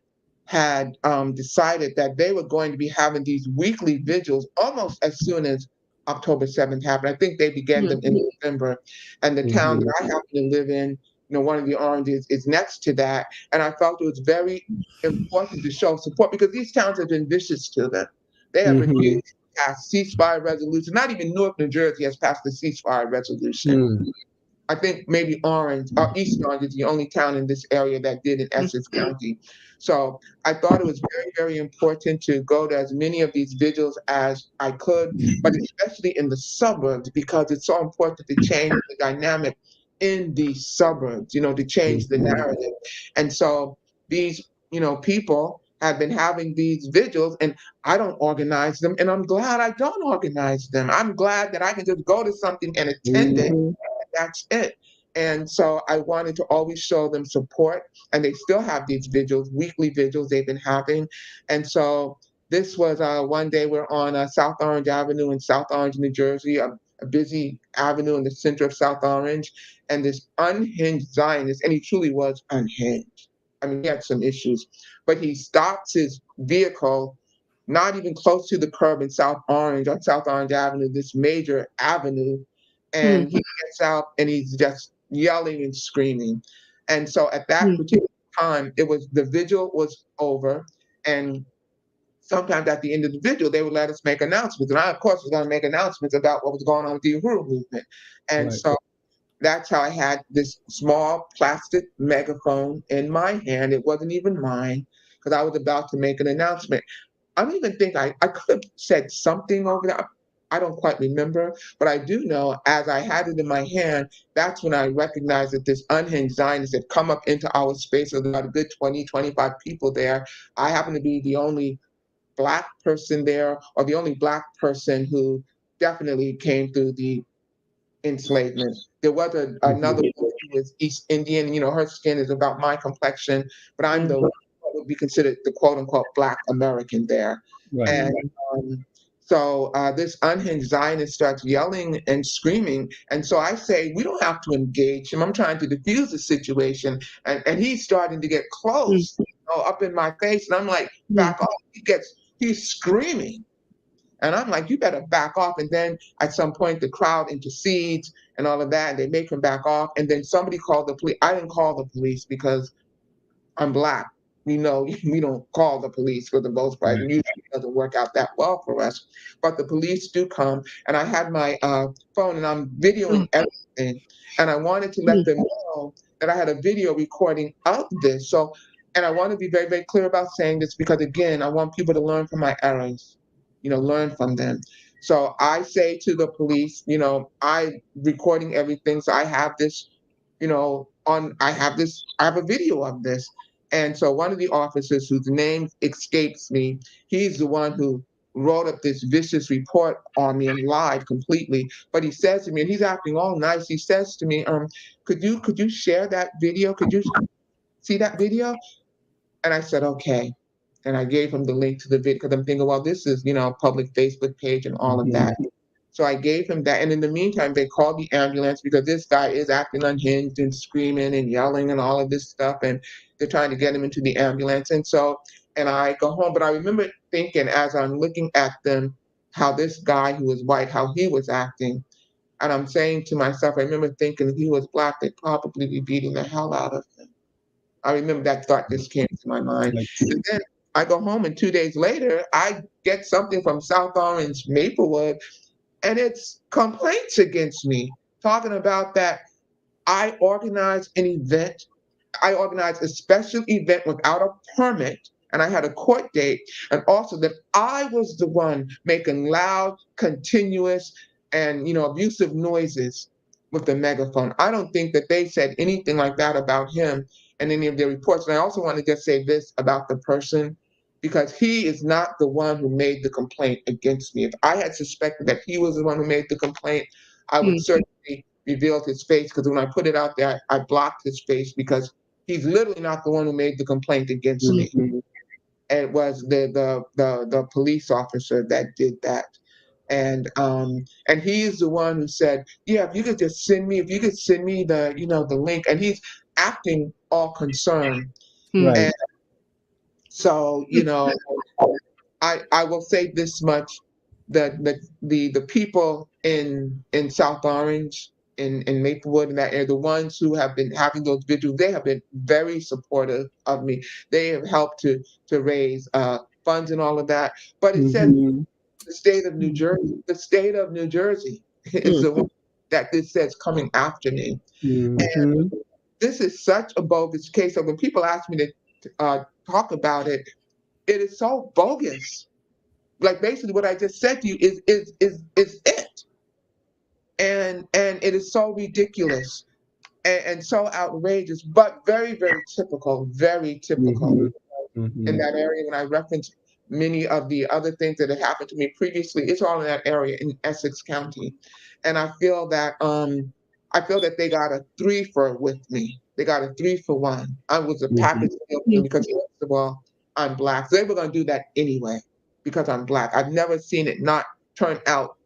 had decided that they were going to be having these weekly vigils almost as soon as October 7th happened. I think they began them mm, in November. And the town Hmm. that I happen to live in, one of the oranges is next to that. And I felt it was very important to show support because these towns have been vicious to them. They have Hmm. refused to pass ceasefire resolution. Not even Newark, New Jersey has passed the ceasefire resolution. Hmm. I think maybe East Orange is the only town in this area that did in mm, Essex County. So I thought it was very, very important to go to as many of these vigils as I could, but especially in the suburbs because it's so important to change the dynamic in the suburbs, to change the Hmm. narrative. And so these, people have been having these vigils and I don't organize them and I'm glad I don't organize them. I'm glad that I can just go to something and attend it, Hmm. that's it. And so I wanted to always show them support, and they still have these vigils, weekly vigils they've been having. And so this was one day we're on South Orange Avenue in South Orange, New Jersey, a busy avenue in the center of South Orange, and this unhinged Zionist, and he truly was unhinged. I mean, he had some issues, but he stops his vehicle not even close to the curb in South Orange on South Orange Avenue, this major avenue, mm, and he gets out and he's just yelling and screaming. And so at that mm, particular time, the vigil was over, and sometimes at the end of the vigil, they would let us make announcements. And I, of course, was going to make announcements about what was going on with the Uhuru movement. And Right. so that's how I had this small plastic megaphone in my hand. It wasn't even mine because I was about to make an announcement. I don't even think I could have said something over that. I don't quite remember, but I do know as I had it in my hand, that's when I recognized that this unhinged Zionist had come up into our space. So there were about a good 20, 25 people there. I happened to be the only Black person there, or the only Black person who definitely came through the enslavement. There was another Hmm. woman who was East Indian. Her skin is about my complexion, but I'm mm, the what would be considered the quote unquote Black American there. Right. And um, so this unhinged Zionist starts yelling and screaming. And so I say, we don't have to engage him. I'm trying to diffuse the situation. And he's starting to get mm, close, up in my face. And I'm like, mm, back off. He's screaming. And I'm like, you better back off. And then at some point, the crowd intercedes and all of that, and they make him back off. And then somebody called the police. I didn't call the police because I'm Black. We know we don't call the police for the most part. Right. And usually it doesn't work out that well for us. But the police do come. And I had my phone and I'm mm, videoing everything. And I wanted to let mm, them know that I had a video recording of this. So, and I want to be very, very clear about saying this because, again, I want people to learn from my errors, learn from them. So I say to the police, I recording everything. So I have this, I have a video of this. And so one of the officers whose name escapes me, he's the one who wrote up this vicious report on me and lied completely. But he says to me, and he's acting all nice, he says to me, could you share that video? Could you see that video? And I said, okay. And I gave him the link to the video because I'm thinking, well, this is, public Facebook page and all of that. So I gave him that. And in the meantime, they called the ambulance because this guy is acting unhinged and screaming and yelling and all of this stuff. And they're trying to get him into the ambulance. And I go home. But I remember thinking as I'm looking at them, how this guy who was white, how he was acting. And I'm saying to myself, I remember thinking if he was black, they'd probably be beating the hell out of him. I remember that thought just came to my mind. And then I go home, and 2 days later, I get something from South Orange, Maplewood, and it's complaints against me, talking about that I organized an event. I organized a special event without a permit, and I had a court date, and also that I was the one making loud, continuous, and abusive noises with the megaphone. I don't think that they said anything like that about him in any of their reports. And I also want to just say this about the person, because he is not the one who made the complaint against me. If I had suspected that he was the one who made the complaint, I would certainly reveal his face, because when I put it out there, I blocked his face because he's literally not the one who made the complaint against me. And it was the police officer that did that. And he is the one who said, yeah, if you could send me the link. And he's acting all concerned. Right. And so, I will say this much, that the people in South Orange, in Maplewood, in that area, the ones who have been having those vigils, they have been very supportive of me. They have helped to raise funds and all of that. But it says the state of New Jersey, is the one that this says coming after me. And this is such a bogus case. So when people ask me to talk about it, it is so bogus. Like basically what I just said to you is it. And it is so ridiculous and so outrageous, but very, very typical, in that area. When I reference many of the other things that had happened to me previously, it's all in that area in Essex County. And I feel that they got a 3 for with me. They got a 3-for-1. I was a package deal for them because first of all, I'm black. So they were gonna do that anyway because I'm black. I've never seen it not turn out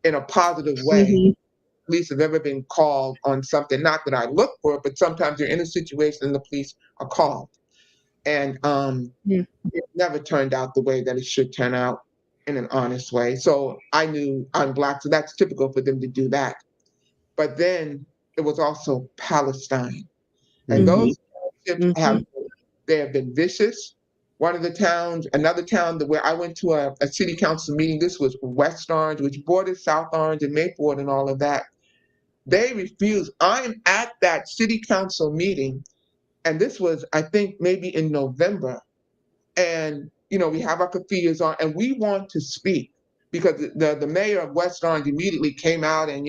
in a positive way. Police have ever been called on something, not that I look for it, but sometimes you're in a situation and the police are called. And it never turned out the way that it should turn out, in an honest way. So I knew I'm black, so that's typical for them to do that. But then it was also Palestine. And those have been vicious. One of the towns, another town where I went to a city council meeting, this was West Orange, which bordered South Orange and Maplewood and all of that. They refused. I'm at that city council meeting, and this was, I think, maybe in November. And, we have our keffiyehs on, and we want to speak because the mayor of West Orange immediately came out and,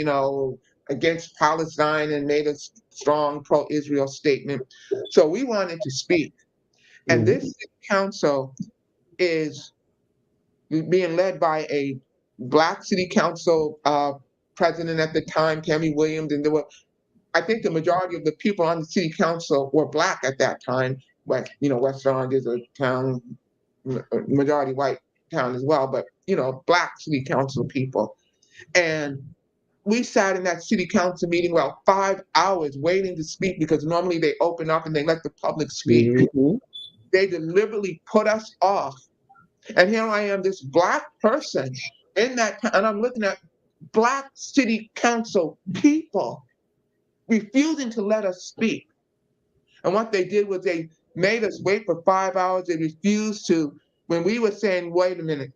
against Palestine and made a strong pro-Israel statement. So we wanted to speak. And this council is being led by a black city council president at the time, Tammy Williams, and I think the majority of the people on the city council were black at that time. But West Orange is a town, majority white town as well, but black city council people. And we sat in that city council meeting, 5 hours waiting to speak because normally they open up and they let the public speak. They deliberately put us off. And here I am, this black person in that town, and I'm looking at black city council people refusing to let us speak. And what they did was they made us wait for 5 hours. They refused to, when we were saying, wait a minute,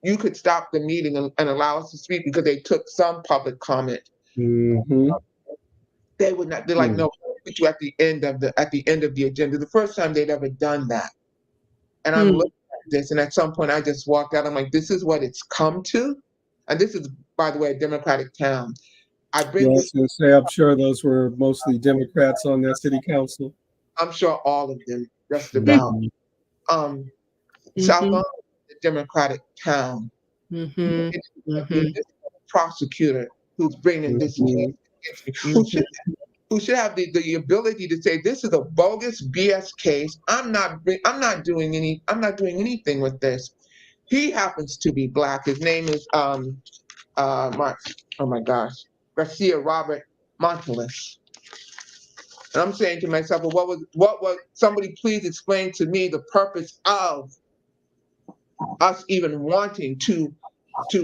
you could stop the meeting and allow us to speak, because they took some public comment. They would not, they're like, no, we'll put you at the end of the agenda. The first time they'd ever done that. And I'm looking at this, and at some point I just walked out. I'm like, this is what it's come to? And this is, by the way, a Democratic town. I bring this. I'm sure those were mostly Democrats on that city council. I'm sure all of them. just about. South Mm-hmm. Orange is a Democratic town. Mm-hmm. It is a Mm-hmm. municipal prosecutor who's bringing this case against me, who should have the ability to say this is a bogus BS case. I'm not doing anything with this. He happens to be black. His name is my oh my gosh, Garcia Robert Montelis. And I'm saying to myself, well, what was somebody please explain to me the purpose of us even wanting to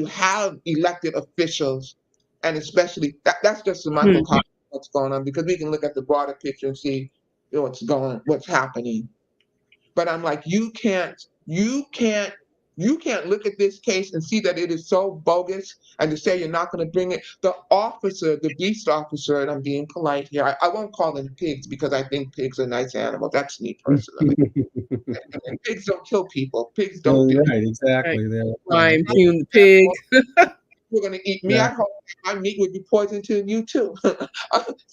have elected officials, and especially that's just a microcosm of what's going on, because we can look at the broader picture and see what's happening. But I'm like, you can't look at this case and see that it is so bogus and to say you're not going to bring it. The officer, the beast officer, and I'm being polite here. I won't call them pigs because I think pigs are nice animals. That's me personally. And pigs don't kill people. Pigs don't do. Right, Right. exactly. I impugn the pig. You're going to eat me. Yeah. I'd hope my meat would be poisoned to you too.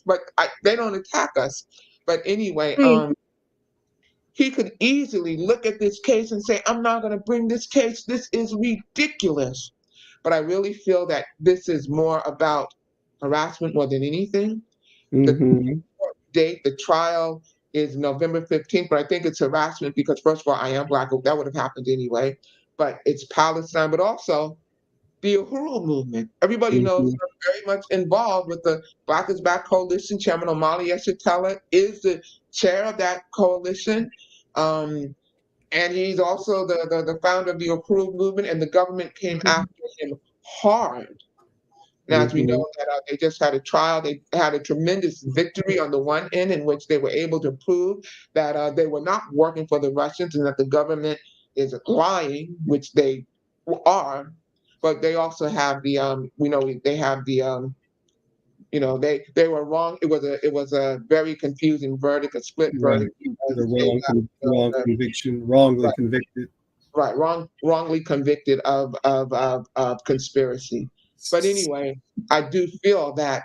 But they don't attack us. But anyway, he could easily look at this case and say, I'm not going to bring this case. This is ridiculous. But I really feel that this is more about harassment more than anything. The Mm-hmm. court date, the trial is November 15th, but I think it's harassment because, first of all, I am black. That would have happened anyway. But it's Palestine, but also the Uhuru movement. Everybody knows Mm-hmm. they're very much involved with the Black is Back Coalition. Chairman Omali Yeshitela is the chair of that coalition. Um, and he's also the founder of the Uhuru movement, and the government came after him hard. Now, as we Mm-hmm. know, that they just had a trial. They had a tremendous victory on the one end, in which they were able to prove that they were not working for the Russians and that the government is lying, which they are. But they also have they have they were wrong. It was a very confusing verdict, a split Right. verdict, because The they wrong, got wrong conviction, wrongly right, convicted. wrongly convicted of conspiracy. But anyway, I do feel that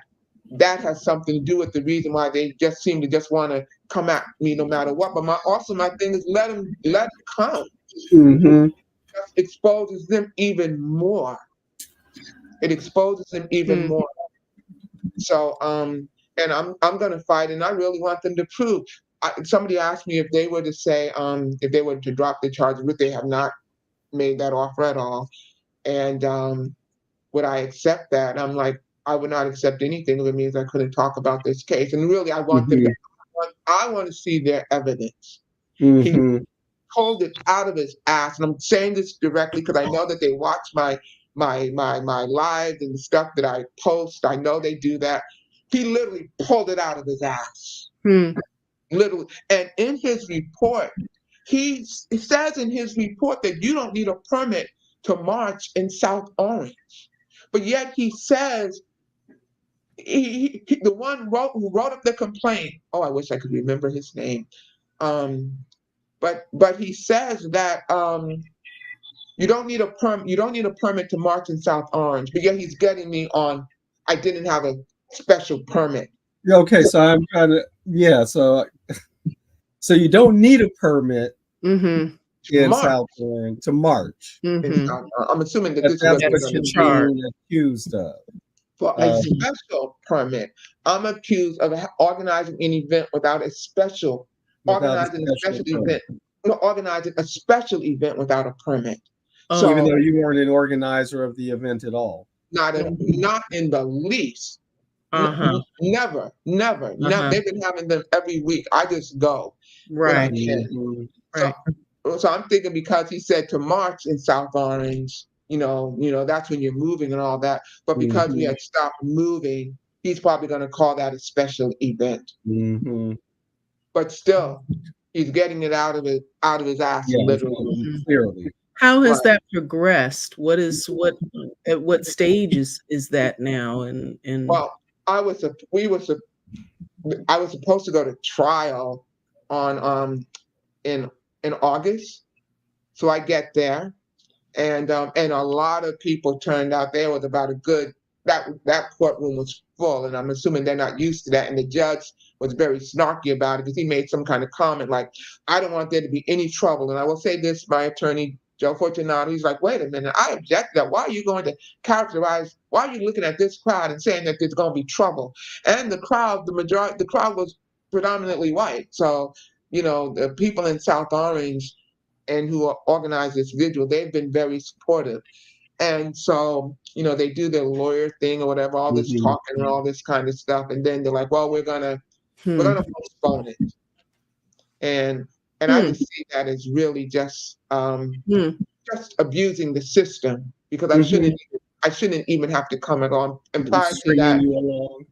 that has something to do with the reason why they just seem to just want to come at me no matter what. But my thing is let them come. Mm-hmm. Just exposes them even more. It exposes them even more. So and I'm gonna fight, and I really want them to prove. Somebody asked me if they were to say if they were to drop the charges, which they have not made that offer at all. And would I accept that? I'm like, I would not accept anything if it means I couldn't talk about this case. And really, I want them to. Mm-hmm. I want to see their evidence. He Mm-hmm. pulled it out of his ass, and I'm saying this directly because I know that they watch my lives and the stuff that I post. I know they do that. He literally pulled it out of his ass, literally. And in his report, he says in his report that you don't need a permit to march in South Orange. But yet he says the one who wrote up the complaint. Oh, I wish I could remember his name. Um, but he says that you don't need a permit to march in South Orange. But yet he's getting me on. I didn't have a special permit. Yeah, okay, so I'm trying to, yeah, so you don't need a permit Mm-hmm. To in march South Orange to march. in Mm-hmm. South Orange. I'm assuming that That this is that's what That's they're what going the to you're do. charge. being accused of. For a Um, special permit, I'm accused of organizing an event without a special, without a special permit, organizing a special event without a permit. even Oh. So though you weren't an organizer of the event at all. not in the least. Uh-huh. Never. Uh-huh. They've been having them every week. I just go when I Right. can. Mhm. So, Right. so I'm thinking because he said to march in South Orange, that's when you're moving and all that. But because we Mhm. had stopped moving, he's probably going to call that a special event. Mhm. But still, he's getting it out of his ass, Yeah, literally. clearly. How has Right. that progressed? At what stage is that now? And Well, I was sup- we were sup- I was supposed to go to trial on in August. So I get there, and a lot of people turned out. There was about a good that courtroom was full, and I'm assuming they're not used to that. And the judge was very snarky about it because he made some kind of comment like, "I don't want there to be any trouble." And I will say this, my attorney Joe Fortunato, he's like, "Wait a minute, I object to that. Why are you going to characterize? Why are you looking at this crowd and saying that there's going to be trouble?" And the crowd was predominantly white. So, the people in South Orange and who organized this vigil, they've been very supportive. And so, they do their lawyer thing or whatever, all this Mm-hmm. talking and all this kind of stuff, and then they're like, "Well, we're Hmm. gonna postpone it." And I Hmm. just see that as really Hmm. just abusing the system, because Mm-hmm. I shouldn't even have to come at all. And Stringing you along.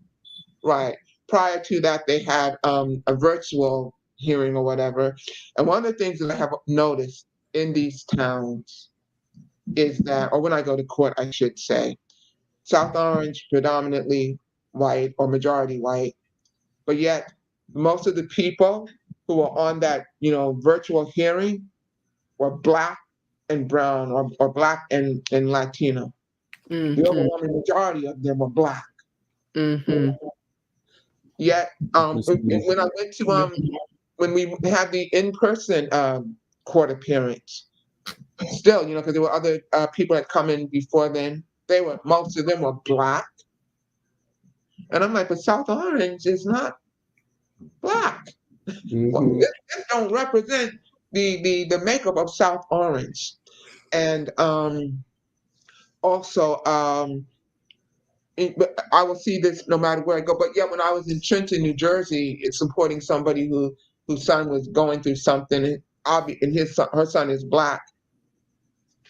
right, prior to that, they had a virtual hearing or whatever. And one of the things that I have noticed in these towns is that, or when I go to court, I should say, South Orange predominantly white or majority white, but yet most of the people who were on that virtual hearing were black and brown, or black and Latino. The Hmm. overwhelming majority of them were black. Hmm. Yet, Interesting. when I went to when we had the in-person court appearance, still, because there were other people that come in before then. Most of them were black, and I'm like, but South Orange is not black. Well, Mm-hmm. this don't represent the makeup of South Orange. And also, but I will see this no matter where I go. But yeah, when I was in Trenton, New Jersey, it's supporting somebody whose son was going through something, and her son is black.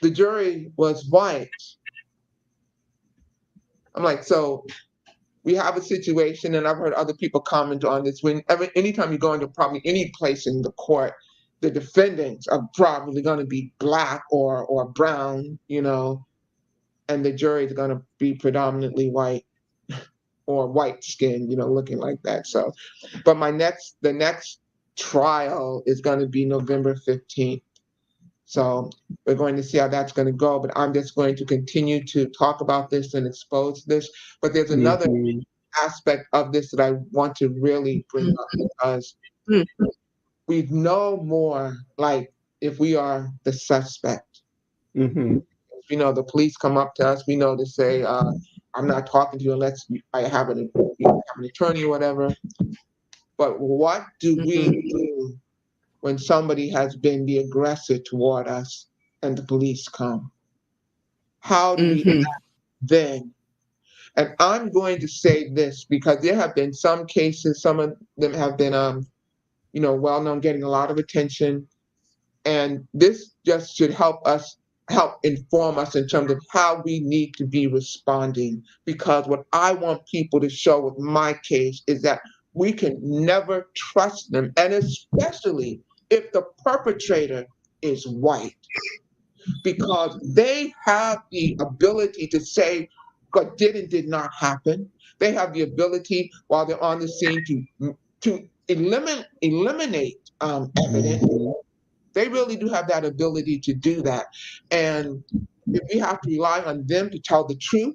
The jury was white. I'm like, so we have a situation, and I've heard other people comment on this. Anytime you go into probably any place in the court, the defendants are probably going to be black or brown, and the jury is going to be predominantly white or white skinned, looking like that. So, but the next trial is going to be November 15th. So we're going to see how that's going to go. But I'm just going to continue to talk about this and expose this. But there's another Mm-hmm. aspect of this that I want to really bring up, because Hmm. we know more, like, if we are the suspect. Mm-hmm. The police come up to us, we know to say, "I'm not talking to you unless I have an attorney," or whatever. But what do we Hmm. do when somebody has been the aggressor toward us and the police come? How do we Hmm. act then? And I'm going to say this because there have been some cases, some of them have been, well known, getting a lot of attention. And this just should help inform us in terms of how we need to be responding. Because what I want people to show with my case is that we can never trust them, and especially if the perpetrator is white, because they have the ability to say what did and did not happen. They have the ability while they're on the scene to eliminate evidence. Mm-hmm. They really do have that ability to do that. And if we have to rely on them to tell the truth,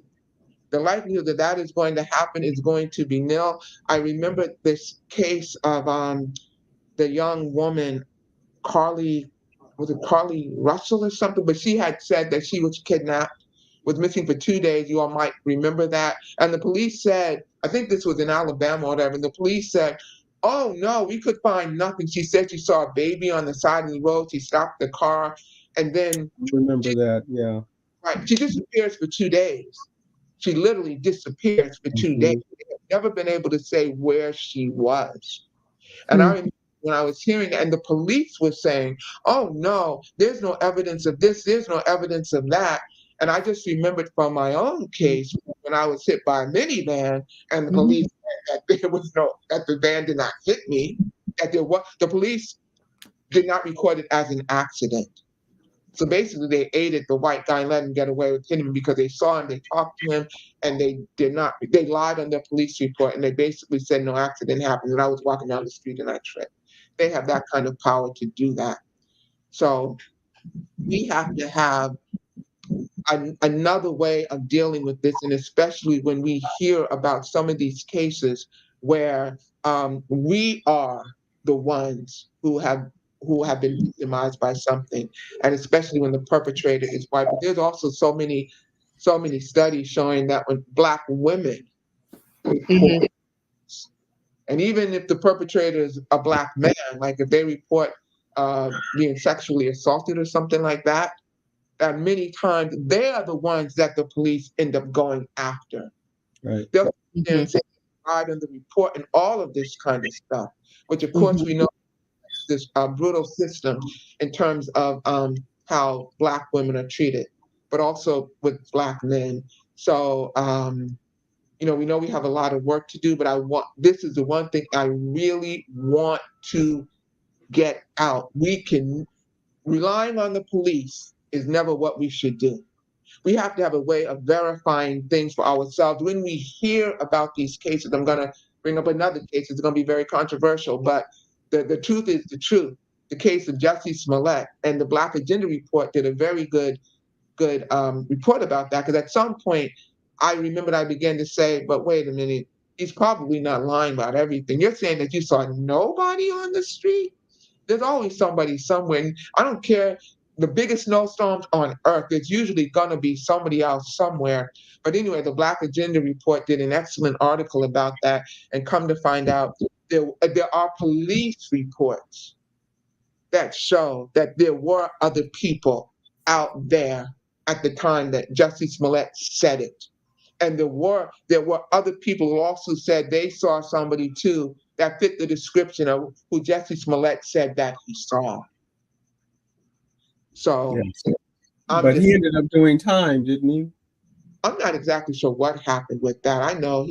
the likelihood that that is going to happen is going to be nil. I remember this case of the young woman, Carly, was it Carly Russell or something? But she had said that she was kidnapped, was missing for 2 days. You all might remember that. And the police said, I think this was in Alabama or whatever, and the police said, "Oh no, we could find nothing." She said she saw a baby on the side of the road. She stopped the car, and then Remember she, that? Yeah. right, she disappears for 2 days. She literally disappears for 2 days. Mm-hmm. They have never been able to say where she was. And I Hmm. remember when I was hearing that, and the police was saying, "Oh no, there's no evidence of this, there's no evidence of that." And I just remembered from my own case when I was hit by a minivan, and the Hmm. police said that that the van did not hit me, that the police did not record it as an accident. So basically, they aided the white guy and let him get away with hitting him because they saw him, they talked to him, and they lied on their police report, and they basically said no accident happened. And I was walking down the street and I tripped. They have that kind of power to do that. So we have to have another way of dealing with this, and especially when we hear about some of these cases where we are the ones who have been victimized by something, and especially when the perpetrator is white. But there's also so many studies showing that when Black women report, Mhm. and even if the perpetrator is a Black man, like if they report being sexually assaulted or something like that, and many times they are the ones that the police end up going after. Right. They'll Mhm. say lied in the report and all of this kind of stuff, which of course Mhm. we know this brutal system in terms of how Black women are treated, but also with Black men. So we know we have a lot of work to do, but this is the one thing I really want to get out. We can relying on the police is never what we should do. We have to have a way of verifying things for ourselves. When we hear about these cases, I'm going to bring up another case. It's going to be very controversial, but the truth is the truth. The case of Jussie Smollett and the Black Agenda Report did a very good report about that, because at some point I remembered I began to say, but wait a minute, he's probably not lying about everything. You're saying that you saw nobody on the street? There's always somebody somewhere. And I don't care the biggest snowstorms on earth, there's usually going to be somebody else somewhere. But anyway, the Black Agenda Report did an excellent article about that. And come to find out, there are police reports that show that there were other people out there at the time that Jussie Smollett said it. And there were other people who also said they saw somebody too that fit the description of who Jussie Smollett said that he saw. So Yes. I'm But just he ended up doing time, didn't he? I'm not exactly sure what happened with that. I know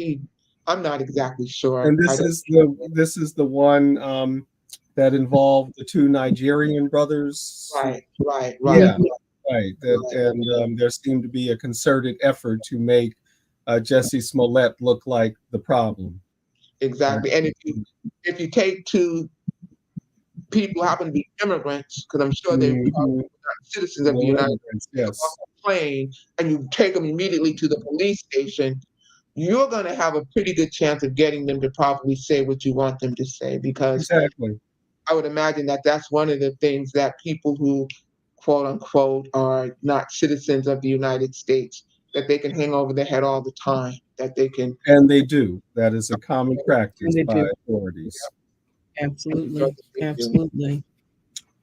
I'm not exactly sure. And I don't this is the one that involved the two Nigerian brothers. right. Yeah, Mhm. right. That and there seemed to be a concerted effort to make Jesse Smollett look like the problem. Exactly. And if you take two people who happen to be immigrants, because I'm sure they Mhm. citizens of the No United immigrants, States off yes, a plane and you take them immediately to the police station, you're going to have a pretty good chance of getting them to probably say what you want them to say. Because exactly. I would imagine that that's one of the things that people who, quote unquote, are not citizens of the United States, that they can hang over their head all the time, that they can. And they do. That is a common And practice they by do. authorities. Absolutely. Absolutely.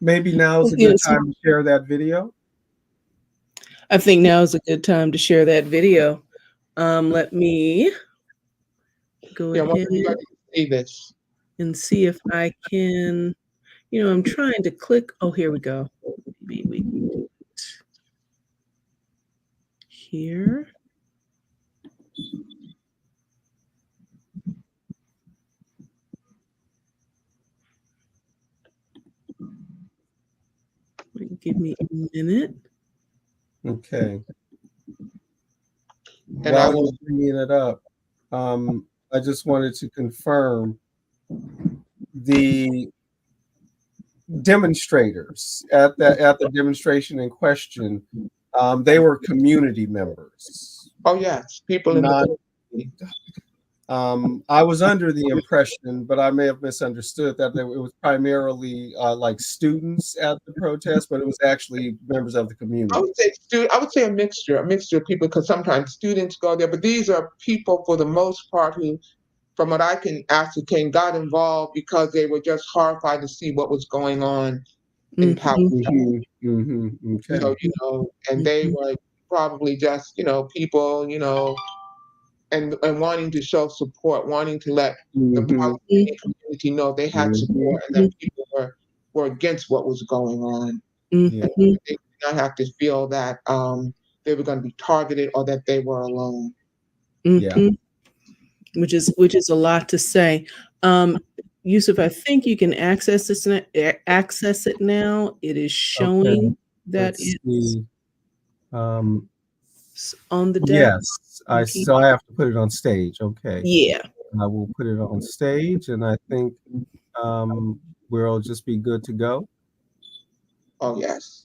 Maybe now is Well, a good yes, time to share that video. I think now is a good time to share that video. Let me go Yeah, I want ahead everybody to see this. and see if I can, I'm trying to click. Oh, here we go. Maybe we can do it here. Give me a minute. Okay. And I While will, you're bringing it up, I just wanted to confirm the demonstrators at the demonstration in question. They were community members, oh yes, people in the not. community. I was under the impression, but I may have misunderstood that it was primarily like students at the protest, but it was actually members of the community. I would say a mixture of people, because sometimes students go there, but these are people for the most part who, from what I can ascertain, got involved because they were just horrified to see what was going on in Mhm, Palestine. So, Okay. and they mhm, were probably just, people, and wanting to show support, wanting to let the hmm Palestinian community know they had hmm support and that people were against what was going on. Yeah. mhm, And mhm, they did not have to feel that they were going to be targeted or that they were alone. Yeah. mhm. Which is a lot to say. Um, Yusuf, I think you can access it now. It is Okay. showing that Let's it's see. Um, on the deck. yes. You can, So I have to put it on stage. Okay. yeah. I will put it on stage, and I think um, we'll just be good to go. Oh yes.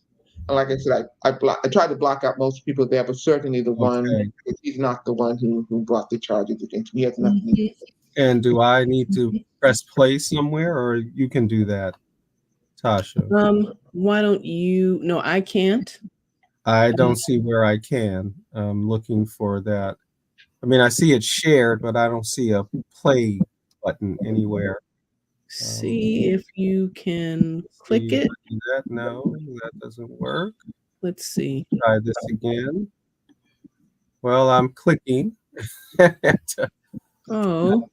like I said, I tried to block out most people there, but certainly the one, Okay. he's not the one who brought the charges against me. He has nothing to do. Mhm. And do I need to press play somewhere, or you can do that, Tasha? Why don't you? No, I can't. I don't see where I can. I'm looking for that. I mean, I see it shared, but I don't see a play button anywhere. See if you can See click if it. I do that. No, that doesn't work. Let's see. Try this again. Well, I'm clicking. Oh,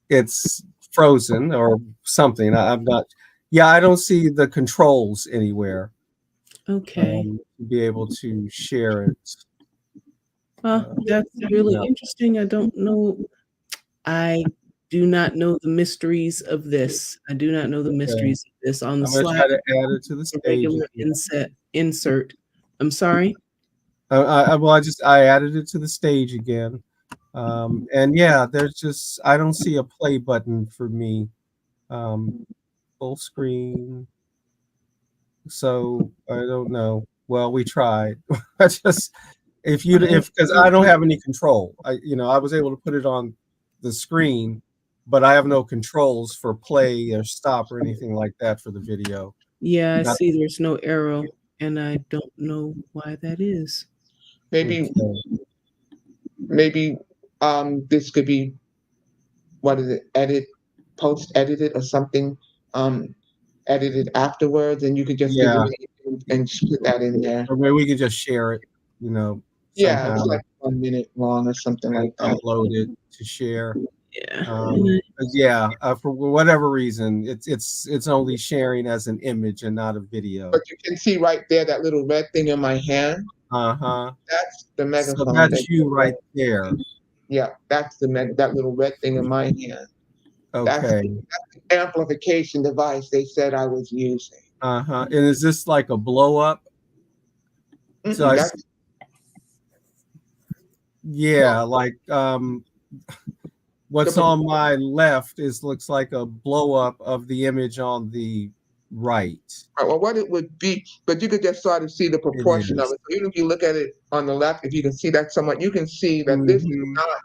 It's frozen or something. I'm not. Yeah, I don't see the controls anywhere okay. to be able to share it. That's really No. interesting. I don't know. I do not know the mysteries of this. I do not know the Okay. mysteries of this. On the I'm gonna slide, try to add it to the a stage regular again. insert. I'm sorry. Well, I added it to the stage again. And yeah, there's just I don't see a play button for me. Um, full screen. So I don't know. Well, we tried. I just if because I don't have any control. I was able to put it on the screen, but I have no controls for play or stop or anything like that for the video. Yeah, I Not see there's no arrow, and I don't know why that is. Maybe okay. maybe this could be, what is it, post edited or something, um edited afterwards, and you could just do the Yeah. name and put that in there. Or maybe we could just share it, Yeah, somehow it's like 1 minute long or something and like that. upload it to share. Yeah. 'Cause yeah, for whatever reason, it's only sharing as an image and not a But video. you can see right there that little red thing in my hand. Uh-huh. That's the So megaphone. that's you right there. Yeah, that's that little red thing in my hand. That's Okay. the amplification device they said I was using. Uh-huh. And is this like a blow up? So Mm-mm, that's yeah, like the what's on my left looks like a blow up of the image on the right. or what it would be, but you could just sort of see the It proportion of is. it. So even if you look at it on the left, if you can see that somewhat, you can see that this is Hmm. not,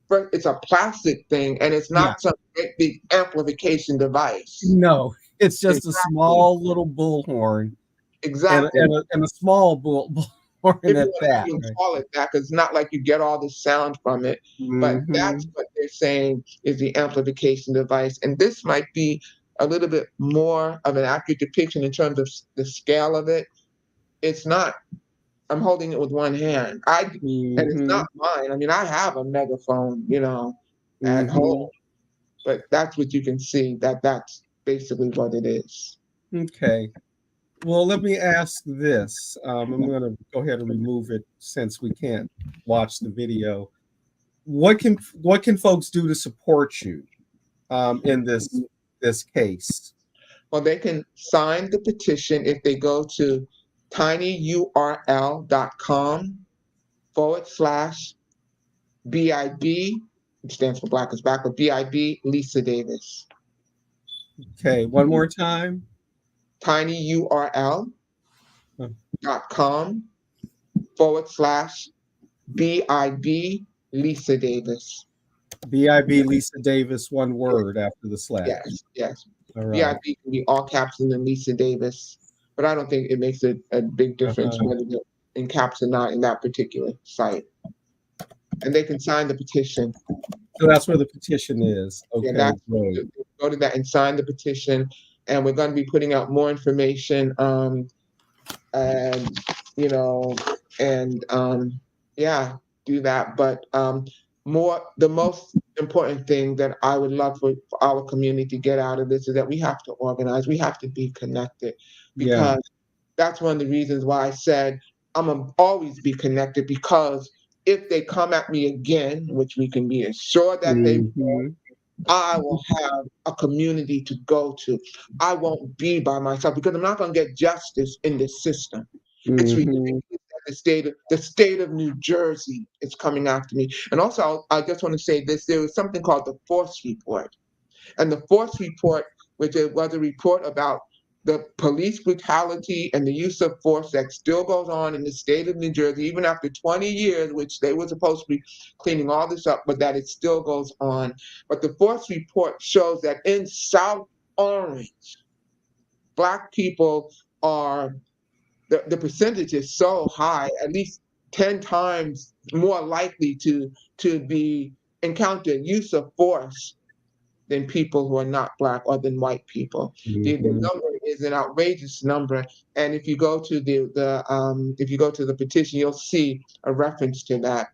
but it's a plastic thing and it's Yeah. not some great big amplification device. No, it's just a Exactly. small little bullhorn and Exactly. a small bullhorn If you at want to that. even Right. call it that, 'cause it's not like you get all the sound from it, but that's Hmm. what they're saying is the amplification device. And this might be a little bit more of an accurate depiction in terms of the scale of it. It's not. I'm holding it with one hand. And it's Hmm. not mine. I mean, I have a megaphone, at Hmm. home, but that's what you can see. That's basically what it is. Okay. Well, let me ask this. I'm going to go ahead and remove it since we can't watch the video. What can folks do to support you in this case? Well, they can sign the petition if they go to tinyurl.com/BIB, which stands for Black is Back, but BIB Lisa Davis. Okay, one more time. tinyurl.com/BIB Lisa Davis. BIB Lisa Davis, one word after the slash. Yes. All right. BIB can be all caps and then Lisa Davis, but I don't think it makes a big difference Uh-huh. whether they're in caps or not in that particular site. And they can sign the petition. So that's where the petition is. Yeah, Okay, that's great. go to that and sign the petition. And we're going to be putting out more information. And you know, and yeah, do that. But the most important thing that I would love for our community to get out of this is that we have to organize. We have to be connected, Yeah. because that's one of the reasons why I said I'm gonna always be connected, because if they come at me again, which we can be assured that they, Hmm. I will have a community to go to. I won't be by myself, because I'm not going to get justice in this system. It's ridiculous Hmm. that the state of New Jersey is coming after me. And also, I just want to say this: there was something called the Force Report, and the Force Report, which was a report about the police brutality and the use of force that still goes on in the state of New Jersey, even after 20 years, which they were supposed to be cleaning all this up, but that it still goes on. But the force report shows that in South Orange, Black people are, the percentage is so high, at least 10 times more likely to be encounter use of force than people who are not Black or than white people. The number is an outrageous number, and if you go to the petition, you'll see a reference to that.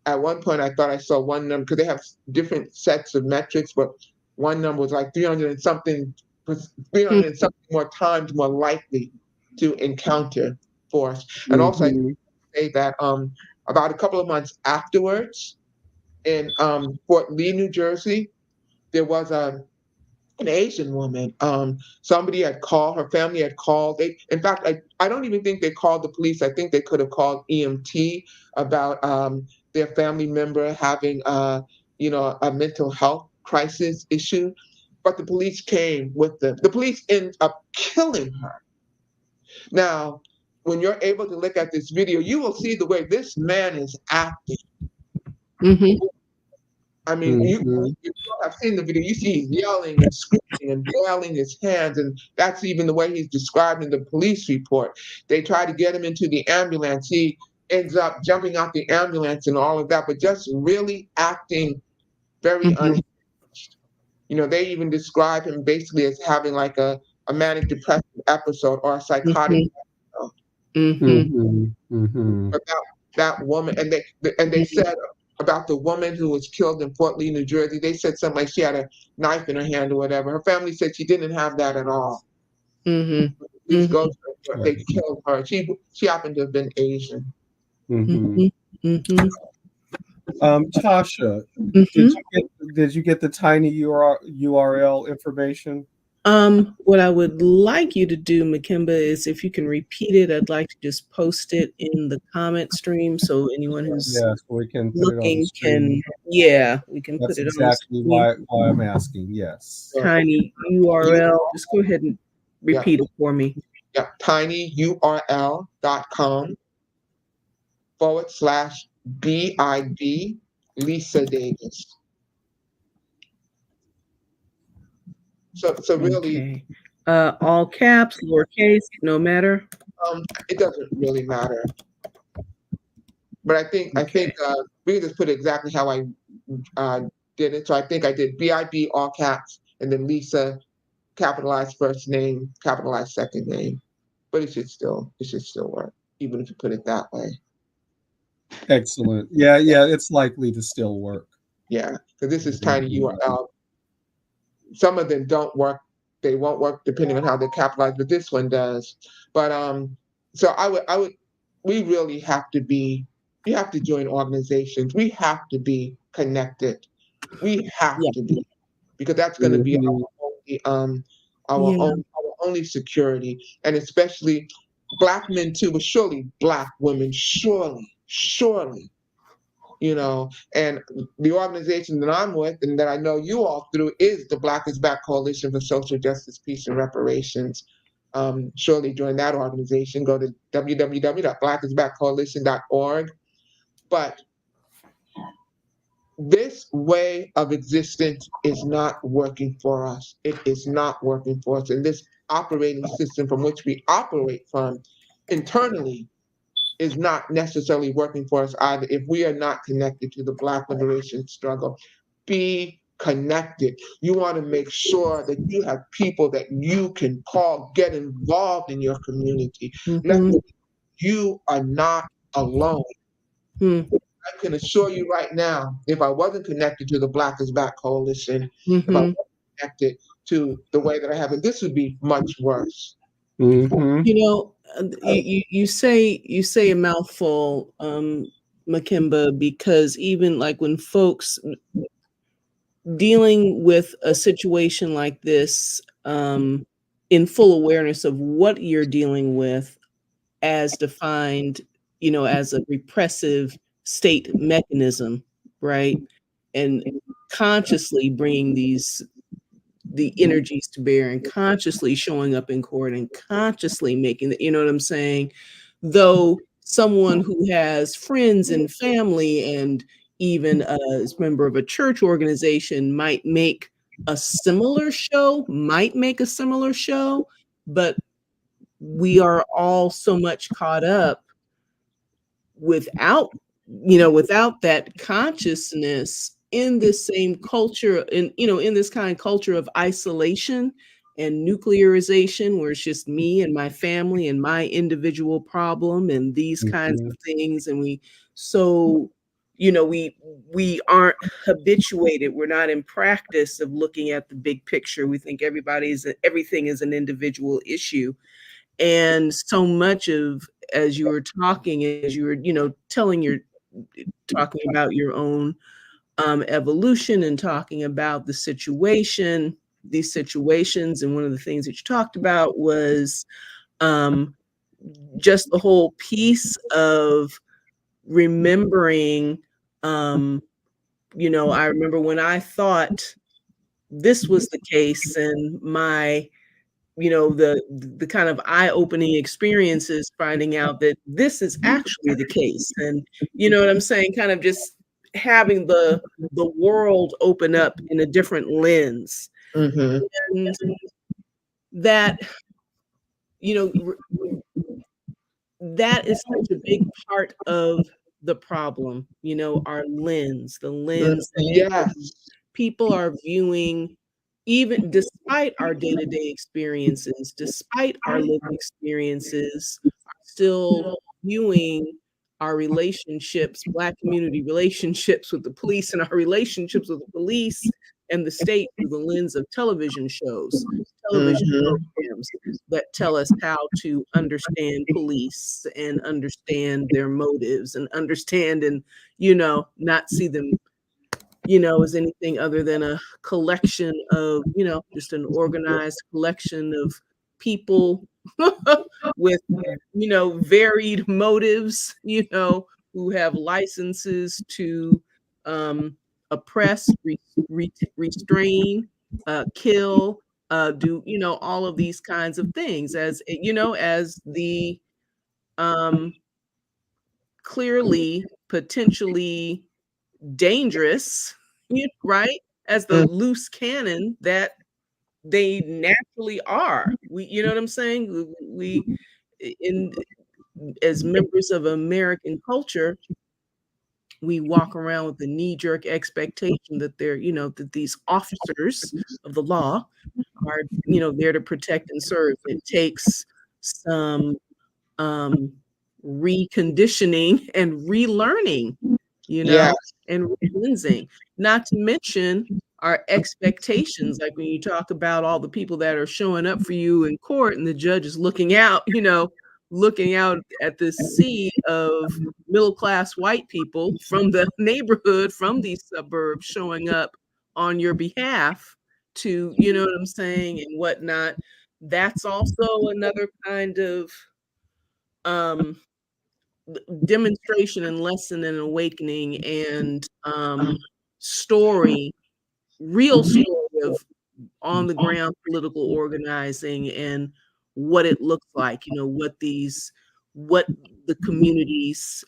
At one point, I thought I saw one number because they have different sets of metrics, but one number was like 300 and something, 300 and something more times more likely to encounter force. And also, I say that about a couple of months afterwards, in Fort Lee, New Jersey, there was an Asian woman. Somebody had called, her family had called. In fact, I don't even think they called the police. I think they could have called EMT about their family member having, a mental health crisis issue. But the police came with them. The police ended up killing her. Now, when you're able to look at this video, you will see the way this man is acting. Mm-hmm. I mean, you have seen the video. You see he's yelling and screaming and flailing his hands, and that's even the way he's described in the police report. They try to get him into the ambulance. He ends up jumping out the ambulance and all of that, but just really acting very unhinged. They even describe him basically as having like a manic depressive episode or a psychotic episode. But that woman, and they said about the woman who was killed in Fort Lee, New Jersey, they said something like she had a knife in her hand or whatever. Her family said she didn't have that at all. These ghosts, they killed her. She happened to have been Asian. Tasha, did you get the tiny URL information? What I would like you to do, Makemba, is if you can repeat it, I'd like to just post it in the comment stream so anyone who's we can put looking it on we can put That's it exactly on why I'm asking. Yes. tiny URL. Just go ahead and repeat it for me. Yeah, tinyurl.com/BIB Lisa Davis. So really, all caps, lowercase, no matter. It doesn't really matter. But I think we can just put it exactly how I did it. So I think I did BIB all caps and then Lisa, capitalized first name, capitalized second name. But it should still work, even if you put it that way. Excellent. Yeah, it's likely to still work. Yeah, because this is tiny URL. Some of them don't work. They won't work depending on how they're capitalized, but this one does. But so we really have to be. We have to join organizations. We have to be connected. We have to be, because that's going to be our only security, and especially Black men too, but surely Black women, surely. And the organization that I'm with and that I know you all through is the Black is Back Coalition for Social Justice, Peace, and Reparations. Surely join that organization. Go to www.blackisbackcoalition.org. But this way of existence is not working for us. It is not working for us. And this operating system from which we operate from internally is not necessarily working for us either if we are not connected to the Black liberation struggle. Be connected. You want to make sure that you have people that you can call, get involved in your community. You are not alone. I can assure you right now, if I wasn't connected to the Black is Back Coalition, if I wasn't connected to the way that I have it, this would be much worse. You say a mouthful, Makemba, because even like when folks dealing with a situation like this, in full awareness of what you're dealing with as defined, as a repressive state mechanism, right? And consciously bringing these the energies to bear and consciously showing up in court and consciously making the, you know what I'm saying? Though someone who has friends and family and even a member of a church organization might make a similar show, but we are all so much caught up without, without that consciousness in this same culture, in this kind of culture of isolation and nuclearization, where it's just me and my family and my individual problem and these kinds Mhm. of things. And so we aren't habituated, we're not in practice of looking at the big picture. We think everything is an individual issue. And so much of, as you were talking, as you were, talking about your own evolution and talking about these situations. And one of the things that you talked about was um, just the whole piece of remembering. I remember when I thought this was the case, and the kind of eye-opening experiences finding out that this is actually the case. And you know what I'm saying, kind of just having the world open up in a different lens. Mm-hmm. And that you know that is such a big part of the problem, our lens, the lens that Yes. people are viewing, even despite our day-to-day experiences, despite our lived experiences, are still viewing our relationships, Black community relationships with the police, and our relationships with the police and the state through the lens of television shows, television Mm-hmm. programs that tell us how to understand police and understand their motives and understand and, not see them, as anything other than a collection of, just an organized collection of people with, varied motives, who have licenses to oppress, restrain, kill, do, all of these kinds of things as the um, clearly, potentially dangerous, right? As the loose cannon that they naturally are. You know what I'm saying? We in as members of American culture, we walk around with the knee-jerk expectation that that these officers of the law are, there to protect and serve. It takes some um, reconditioning and relearning, you Yeah. know, and cleansing. Not to mention our expectations. Like when you talk about all the people that are showing up for you in court, and the judge is looking out, looking out at this sea of middle class white people from the neighborhood, from these suburbs, showing up on your behalf to, you know what I'm saying, and whatnot. That's also another kind of um demonstration and lesson and awakening and story, real story of on the ground political organizing and what it looks like, what the communities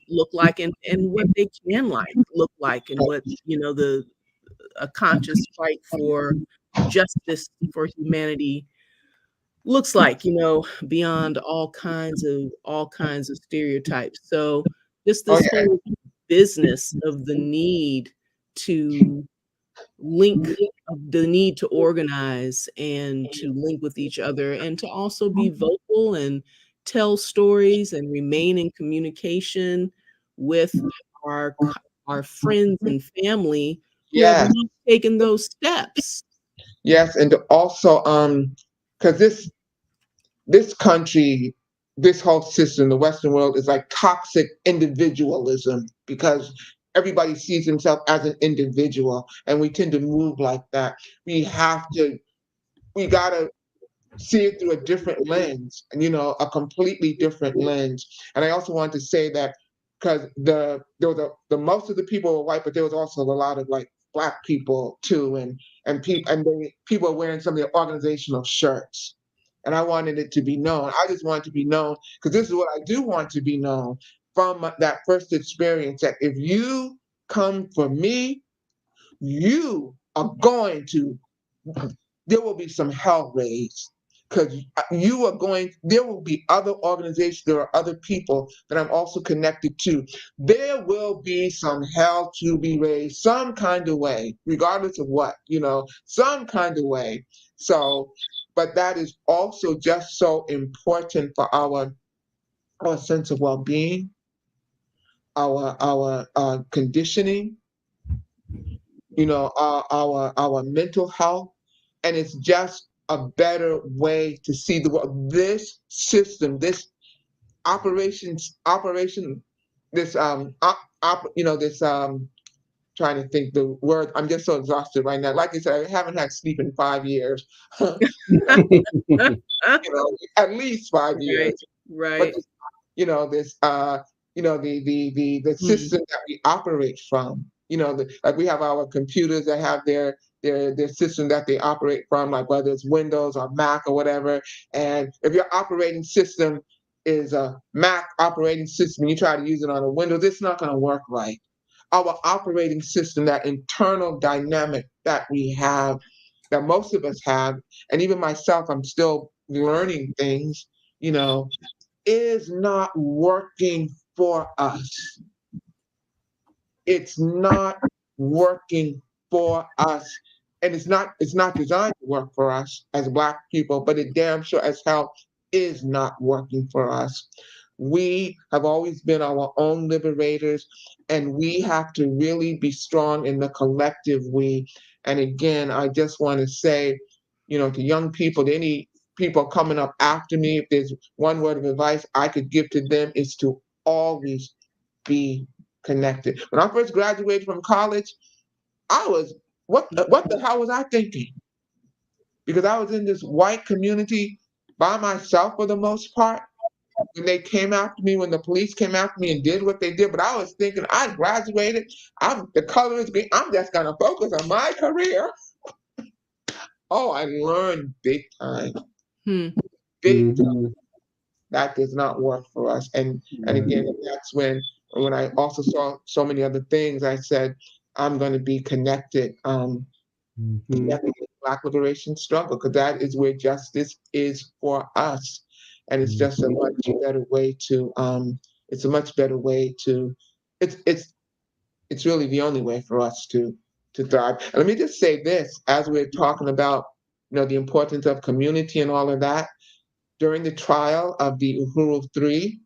look like, and what they can look like, and what, a conscious fight for justice, for humanity looks like, beyond all kinds of stereotypes. So just Oh this yeah. whole business of to link the need to organize and to link with each other, and to also be vocal and tell stories and remain in communication with our friends and family who have Yes. not taken those steps. Yes. And also, because this country, this whole system, the Western world, is like toxic individualism because everybody sees himself as an individual, and we tend to move like that. We gotta see it through a different lens, and a completely different lens. And I also wanted to say that because the most of the people were white, but there was also a lot of like Black people too, people are wearing some of their organizational shirts. And I wanted it to be known. I just want it to be known because this is what I do want to be known from that first experience, that if you come for me, you are going to, there will be some hell raised, because there will be other organizations, there are other people that I'm also connected to. There will be some hell to be raised some kind of way, regardless of what, some kind of way. So, but that is also just so important for our sense of well-being, our conditioning, our mental health, and it's just a better way to see the world. This system, this operation, this this trying to think the word. I'm just so exhausted right now. Like I said, I haven't had sleep in 5 years. At least 5 years. Right, But right. this the Mm, system that we operate from, like we have our computers that have their system that they operate from, like whether it's Windows or Mac or whatever. And if your operating system is a Mac operating system, you try to use it on a Windows, it's not going to work right. Our operating system, that internal dynamic that we have, that most of us have, and even myself, I'm still learning things, you know, is not working for us. It's not working for us. And it's not designed to work for us as Black people, but it damn sure as hell is not working for us. We have always been our own liberators, and we have to really be strong in the collective we. And again, I just want to say, to young people, to any people coming up after me, if there's one word of advice I could give to them, is to always be connected. When I first graduated from college, I was, what the hell was I thinking? Because I was in this white community by myself for the most part. When they came after me, when the police came after me and did what they did, but I was thinking, I graduated, the color is green, I'm just gonna focus on my career. Oh, I learned big time, hmm, big time. Mhm. That does not work for us. And again, that's when I also saw so many other things, I said, I'm going to be connected, Mhm. connected to the Black liberation struggle, because that is where justice is for us. And it's just a much better way to, it's a much better way to, it's, it's, it's really the only way for us to thrive. And let me just say this, as we're talking about, the importance of community and all of that, during the trial of the Uhuru Three,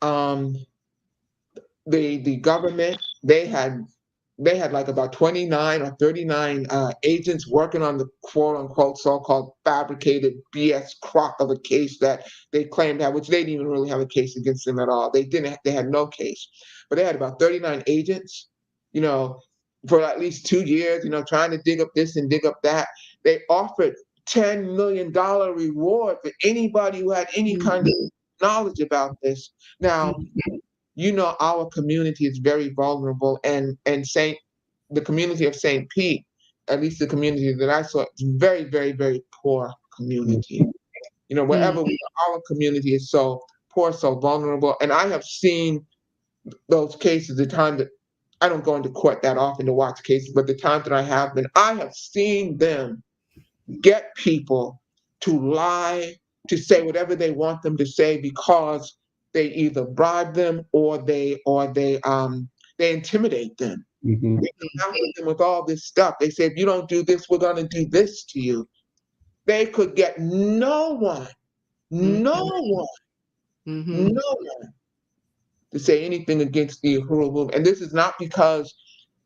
um, the government, they had like about 29 or 39 agents working on the quote unquote so-called fabricated BS crock of a case that they claimed to have, which they didn't even really have a case against them at all. They had no case. But they had about 39 agents, you know, for at least 2 years, trying to dig up this and dig up that. They offered $10 million reward for anybody who had any kind of knowledge about this. Now, our community is very vulnerable, and the community of St. Pete, at least the community that I saw, it's very, very, very poor community. hmm, Wherever we are, our community is so poor, so vulnerable. And I have seen those cases, the time that I don't go into court that often to watch cases, but the time that I have been, I have seen them get people to lie, to say whatever they want them to say, because they either bribe them or they intimidate them. Mhm. They come after them with all this stuff. They say, if you don't do this, we're gonna do this to you. They could get no one, hmm, no one, hmm, no one to say anything against the Uhuru movement. And this is not because,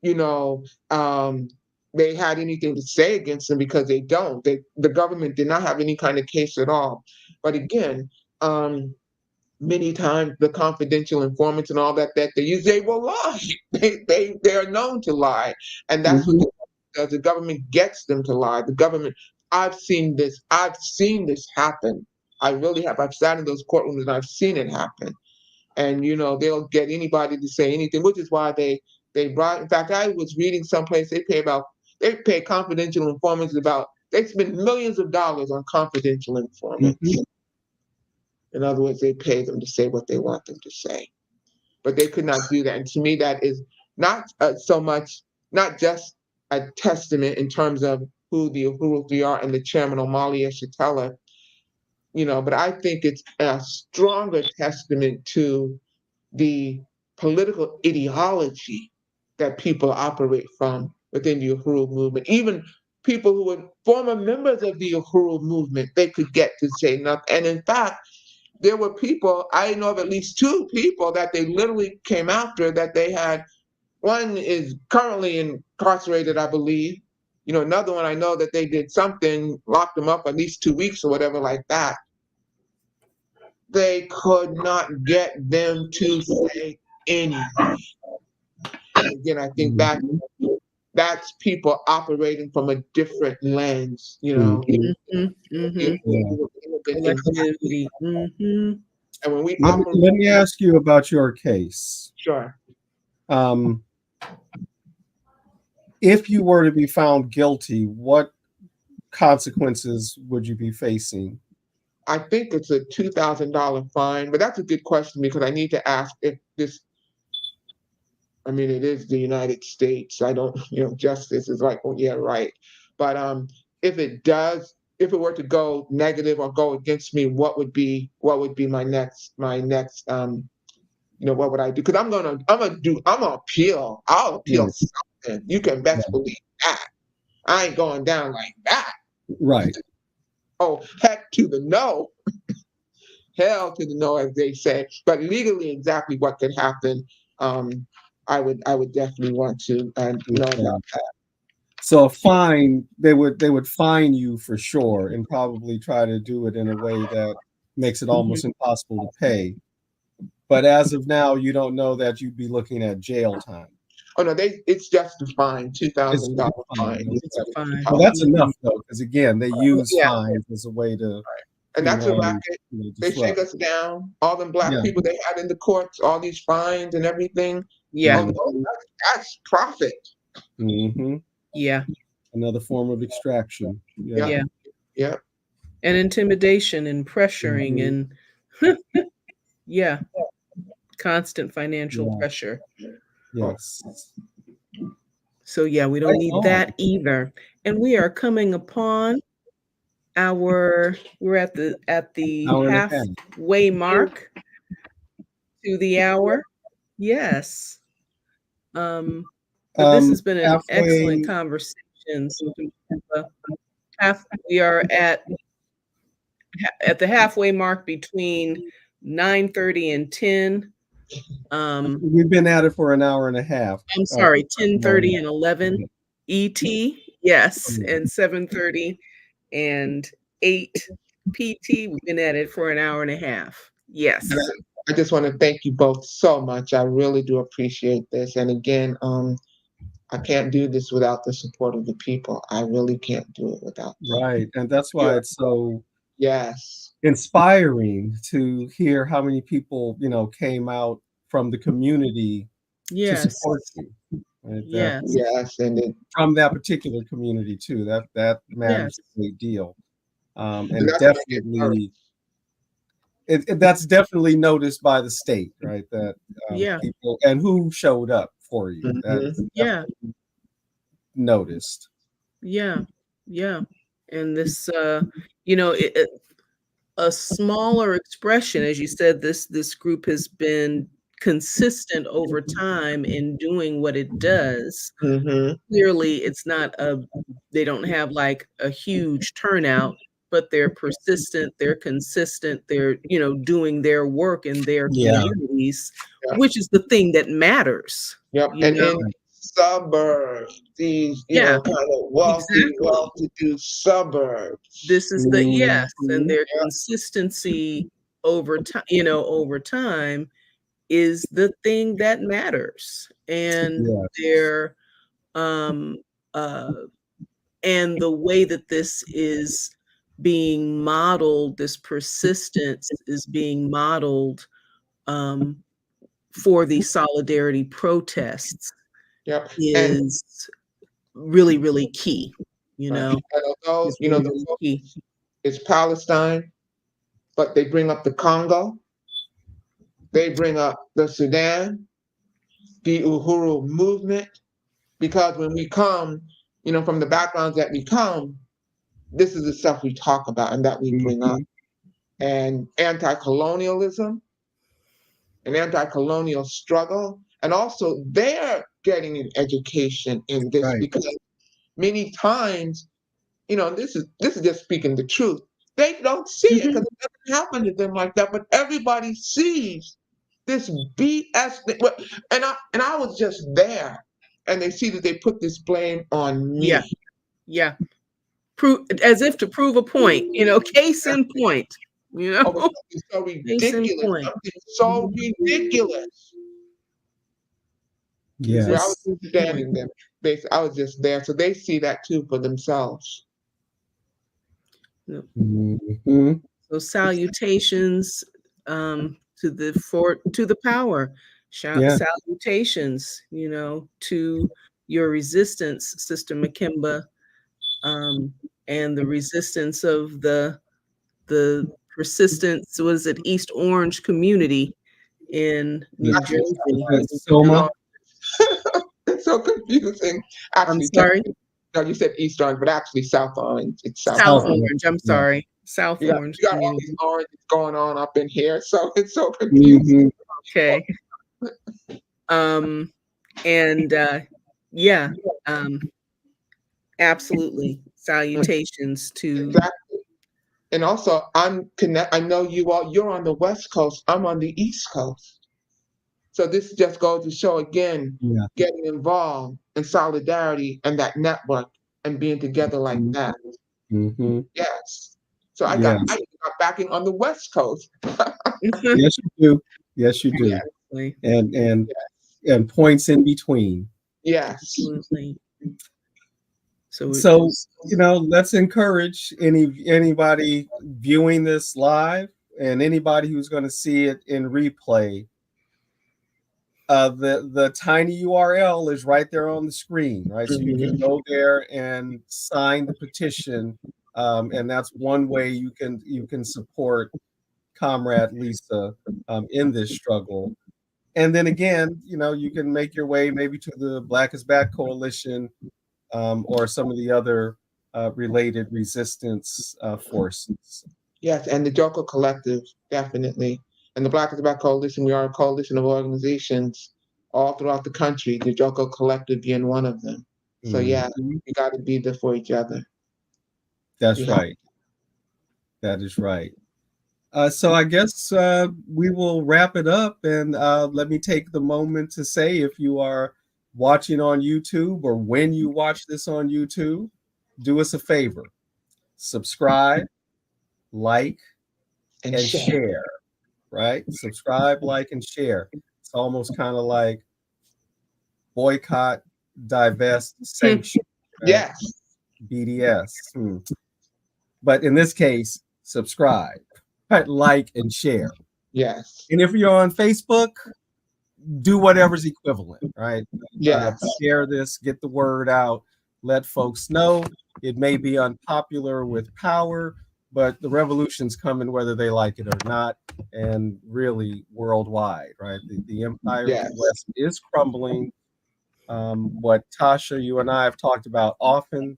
you know, um, they had anything to say against them, because they don't. The government did not have any kind of case at all. But again, many times the confidential informants and all that they use, they will lie. They are known to lie, and that's what Mhm. the government does. The government gets them to lie. The government. I've seen this. I've seen this happen. I really have. I've sat in those courtrooms and I've seen it happen. And they'll get anybody to say anything, which is why They brought, in fact, I was reading someplace they pay confidential informants they spend millions of dollars on confidential informants. Mhm. In other words, they pay them to say what they want them to say. But they could not do that. And to me, that is not so much, not just a testament in terms of who the Uhurus we are and the chairman Omali Yeshitela, but I think it's a stronger testament to the political ideology that people operate from within the Uhuru movement. Even people who were former members of the Uhuru movement, they could get to say nothing. And in fact, there were people, I know of at least two people that they literally came after that they had. One is currently incarcerated, I believe. Another one I know that they did something, locked them up at least 2 weeks or whatever like that. They could not get them to say anything. And again, I think that's people operating from a different lens, Mhm. Mm-hmm. Yeah. Collectivity. Mm-hmm. And when we Let me ask you about your case. Sure. If you were to be found guilty, what consequences would you be facing? I think it's a $2,000 fine, but that's a good question because I need to ask if this. I mean, it is the United States. I don't, justice is like, oh yeah, right. But if it were to go negative or go against me, what would be my next, what would I do? Because I'm gonna appeal. I'll appeal something. You can best believe that. I ain't going down like that. Right. Oh, heck to the no. Hell to the no, as they say. But legally, exactly what could happen, I would definitely want to know about that. So a fine, they would fine you for sure, and probably try to do it in a way that makes it almost impossible to pay. But as of now, you don't know that you'd be looking at jail time. Oh no, it's just a fine, $2,000 fine. It's a fine. Well, that's enough though, because again, they use Yeah. fines as a way to, And that's a racket. They shake disrupt. us down. All them black people they had in the courts, all these fines and everything. Yeah. That's profit. Mm-hmm. Yeah. Another form of extraction. Yeah. Yeah. And intimidation and pressuring and yeah. Constant financial pressure. Yes. So yeah, we don't need that either. And we are coming upon we're at the halfway mark to the hour. Yes. But this has been an excellent conversation. We are at the halfway mark between 9:30 and 10. We've been at it for an hour and a half. I'm sorry, 10:30 and 11 ET, yes, and 7:30 and 8 PT. We've been at it for an hour and a half. Yes. I just want to thank you both so much. I really do appreciate this. And again, I can't do this without the support of the people. I really can't do it without them. Right. And that's why it's so inspiring to hear how many people, came out from the community to support you. Right? Yes. And from that particular community too. That matters a great deal. And definitely that's definitely noticed by the state, right? That people and who showed up for you. That's noticed. Yeah. And this a smaller expression, as you said, this group has been consistent over time in doing what it does. Clearly it's not they don't have like a huge turnout, but they're persistent, they're consistent, they're doing their work in their communities, which is the thing that matters. And in suburbs, these kind of well-to-do suburbs. This is the and their consistency over time is the thing that matters, and their and the way that this is being modeled, this persistence is being modeled for the solidarity protests. Yep. And is really, really key. and although It's really, the really key. focus is Palestine, but they bring up the Congo, they bring up the Sudan, the Uhuru movement, because when we come, from the backgrounds that we come, this is the stuff we talk about and that we bring up. Mhm. And anti-colonialism, an anti-colonial struggle, and also they're getting an education in this Right. because many times, this is just speaking the truth. They don't see it Mhm. because it doesn't happen to them like that, but everybody sees this BS thing. And I was just there, and they see that they put this blame on Yeah, me. yeah. As if to prove a point, case in point, Over something so case in ridiculous, point. something so Mhm. ridiculous. Where I was Case Yes. in point. standing them, basically, I was just there, so they see that too for themselves. Yep. Mhm. So salutations to the power. Yeah. Salutations, to your resistance, Sister Makemba, and the resistance of the persistence, was it East Orange community in New Jersey. And Soma. all, It's so confusing. I'm Actually, sorry, no, you said East Orange, but actually South Orange. It's South South South. Orange. Orange. I'm Yeah. sorry, South Orange You got all these community. oranges going on up in here, so it's so confusing. Mhm. Okay. Um, and yeah, um, absolutely. Salutations to. Exactly. And also, I know you all. You're on the West Coast. I'm on the East Coast. So this just goes to show again, Yeah. getting involved in solidarity and that network and being together like that. Mm-hmm. Yes. So I got Yes. backing on the West Coast. Yes, you do. Yes, you do. Absolutely. And points in between. Yes. Absolutely. So So, let's encourage anybody viewing this live and anybody who's going to see it in replay. The tiny URL is right there on the screen, right? So you can go there and sign the petition, and that's one way you can support Comrade Lisa in this struggle. And then again, you can make your way maybe to the Black is Back Coalition, or some of the other related resistance forces. Yes, and the Joko Collective, definitely. And the Black is Black Coalition, we are a coalition of organizations all throughout the country, the Joko Collective being one of them. So yeah, Mhm. we got to be there for each other. That's We have. right. That is right. So I guess we will wrap it up, and let me take the moment to say, if you are watching on YouTube or when you watch this on YouTube, do us a favor: subscribe, like, And and share. share. Right? Subscribe, like, and share. It's almost kind of like boycott, divest, sanction. Right? Yes. BDS. But in this case, subscribe, right? Like, and share. Yes. And if you're on Facebook, do whatever's equivalent, right? Yes. Share this, get the word out, let folks know. It may be unpopular with power, but the revolution's coming whether they like it or not, and really worldwide, right? The empire of Yes. the West is crumbling. What Tasha, you and I have talked about often,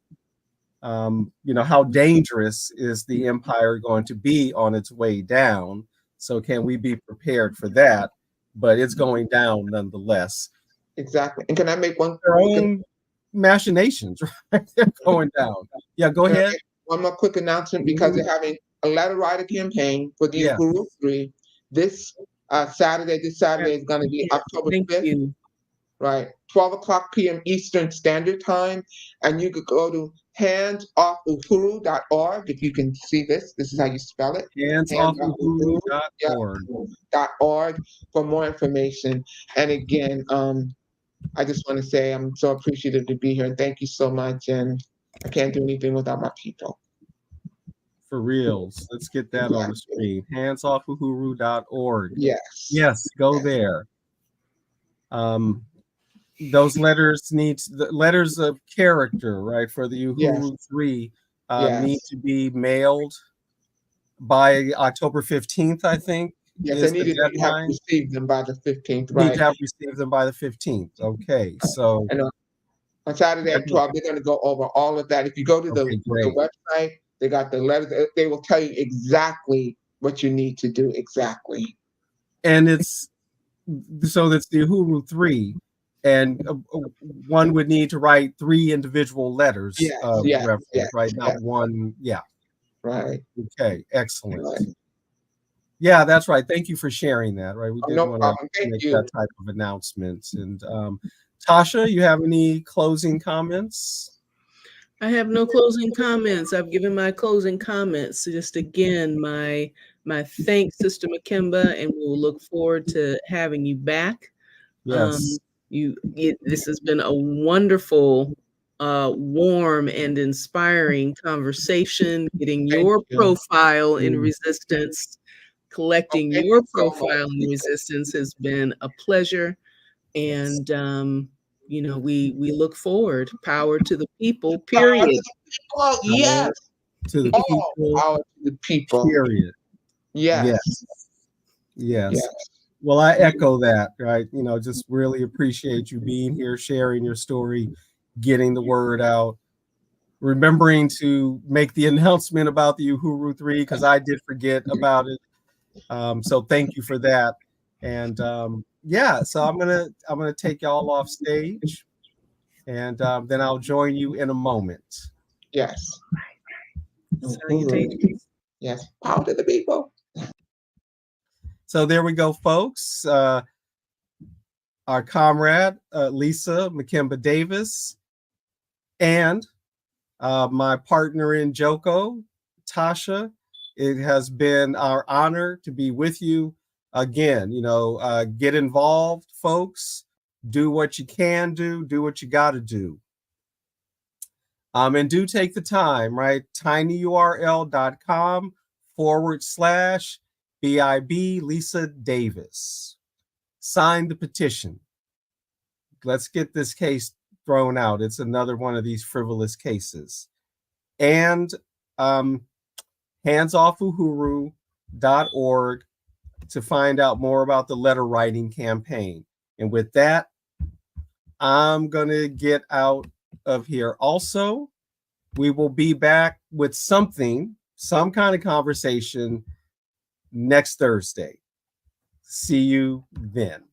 how dangerous is the empire going to be on its way down? So can we be prepared for that? But it's going down nonetheless. Exactly. And can I make one Their quick own machinations, right? They're going down. Yeah, go can I ahead. make one more quick announcement because they're having a letter writer campaign for the Yeah. Uhuru 3 this Saturday. This Saturday is going to be Yeah, October thank 5th. you. Right, 12 o'clock p.m. Eastern Standard Time. And you could go to handsoffuhuru.org. If you can see this, this is how you spell it. Handsoffuhuru.org. Handsoffuhuru.org for more information. And again, I just want to say I'm so appreciative to be here. And thank you so much. And I can't do anything without my people. For reals. Let's get that on the Exactly. screen. Handsofffuhuru.org. Yes. Yes, go Yes. there. Um, those letters the letters of character, right, for the Yes, Uhuru 3 need yes, to be mailed by October 15th, I think, yes. They is the needed to have deadline. received them by the 15th, Need right? to have received them by the 15th. Okay, so And on Saturday at 12, they're going to go over all of that. If you go to okay, the great. website, they got the letters. They will tell you exactly what you need to do. Exactly. And it's so that's the Uhuru 3, and one would need to write 3 individual letters Yes, of yes, reference, yes, right? Not yes. one. Yeah. Right, Okay, excellent. right. Yeah, that's right. Thank you for sharing that. Right, we Oh, did no want to problem. Thank make that you. type of announcement. And Tasha, you have any closing comments? I have no closing comments. I've given my closing comments. So just again, my thanks, Sister Makemba, and we'll look forward to having you back. Yes. This has been a wonderful, warm and inspiring conversation. Getting Thank your you. profile in Mm, resistance, Oh, collecting thank your you so profile in much. resistance has been a pleasure. yes. And we look forward. Power to the people. Power to Period. the people. Yes. Power to the All people, power to the people. period. Yes. Yes. Yes. Yes. Well, I echo that, right? Just really appreciate you being here, sharing your story, getting the word out, remembering to make the announcement about the Uhuru 3 because I did forget about it. So thank you for that. And yeah, so I'm gonna take y'all off stage, and then I'll join you in a moment. Yes. Salutations. Yes. Power to the people. So there we go, folks. Our comrade Lisa Makemba Davis and my partner in Joko, Tasha. It has been our honor to be with you again. Get involved, folks. Do what you can do what you got to do. And do take the time, right? tinyurl.com/BIB Lisa Davis. Sign the petition. Let's get this case thrown out. It's another one of these frivolous cases. And handsoffuhuru.org to find out more about the letter writing campaign. And with that, I'm going to get out of here. Also, we will be back with some kind of conversation next Thursday. See you then.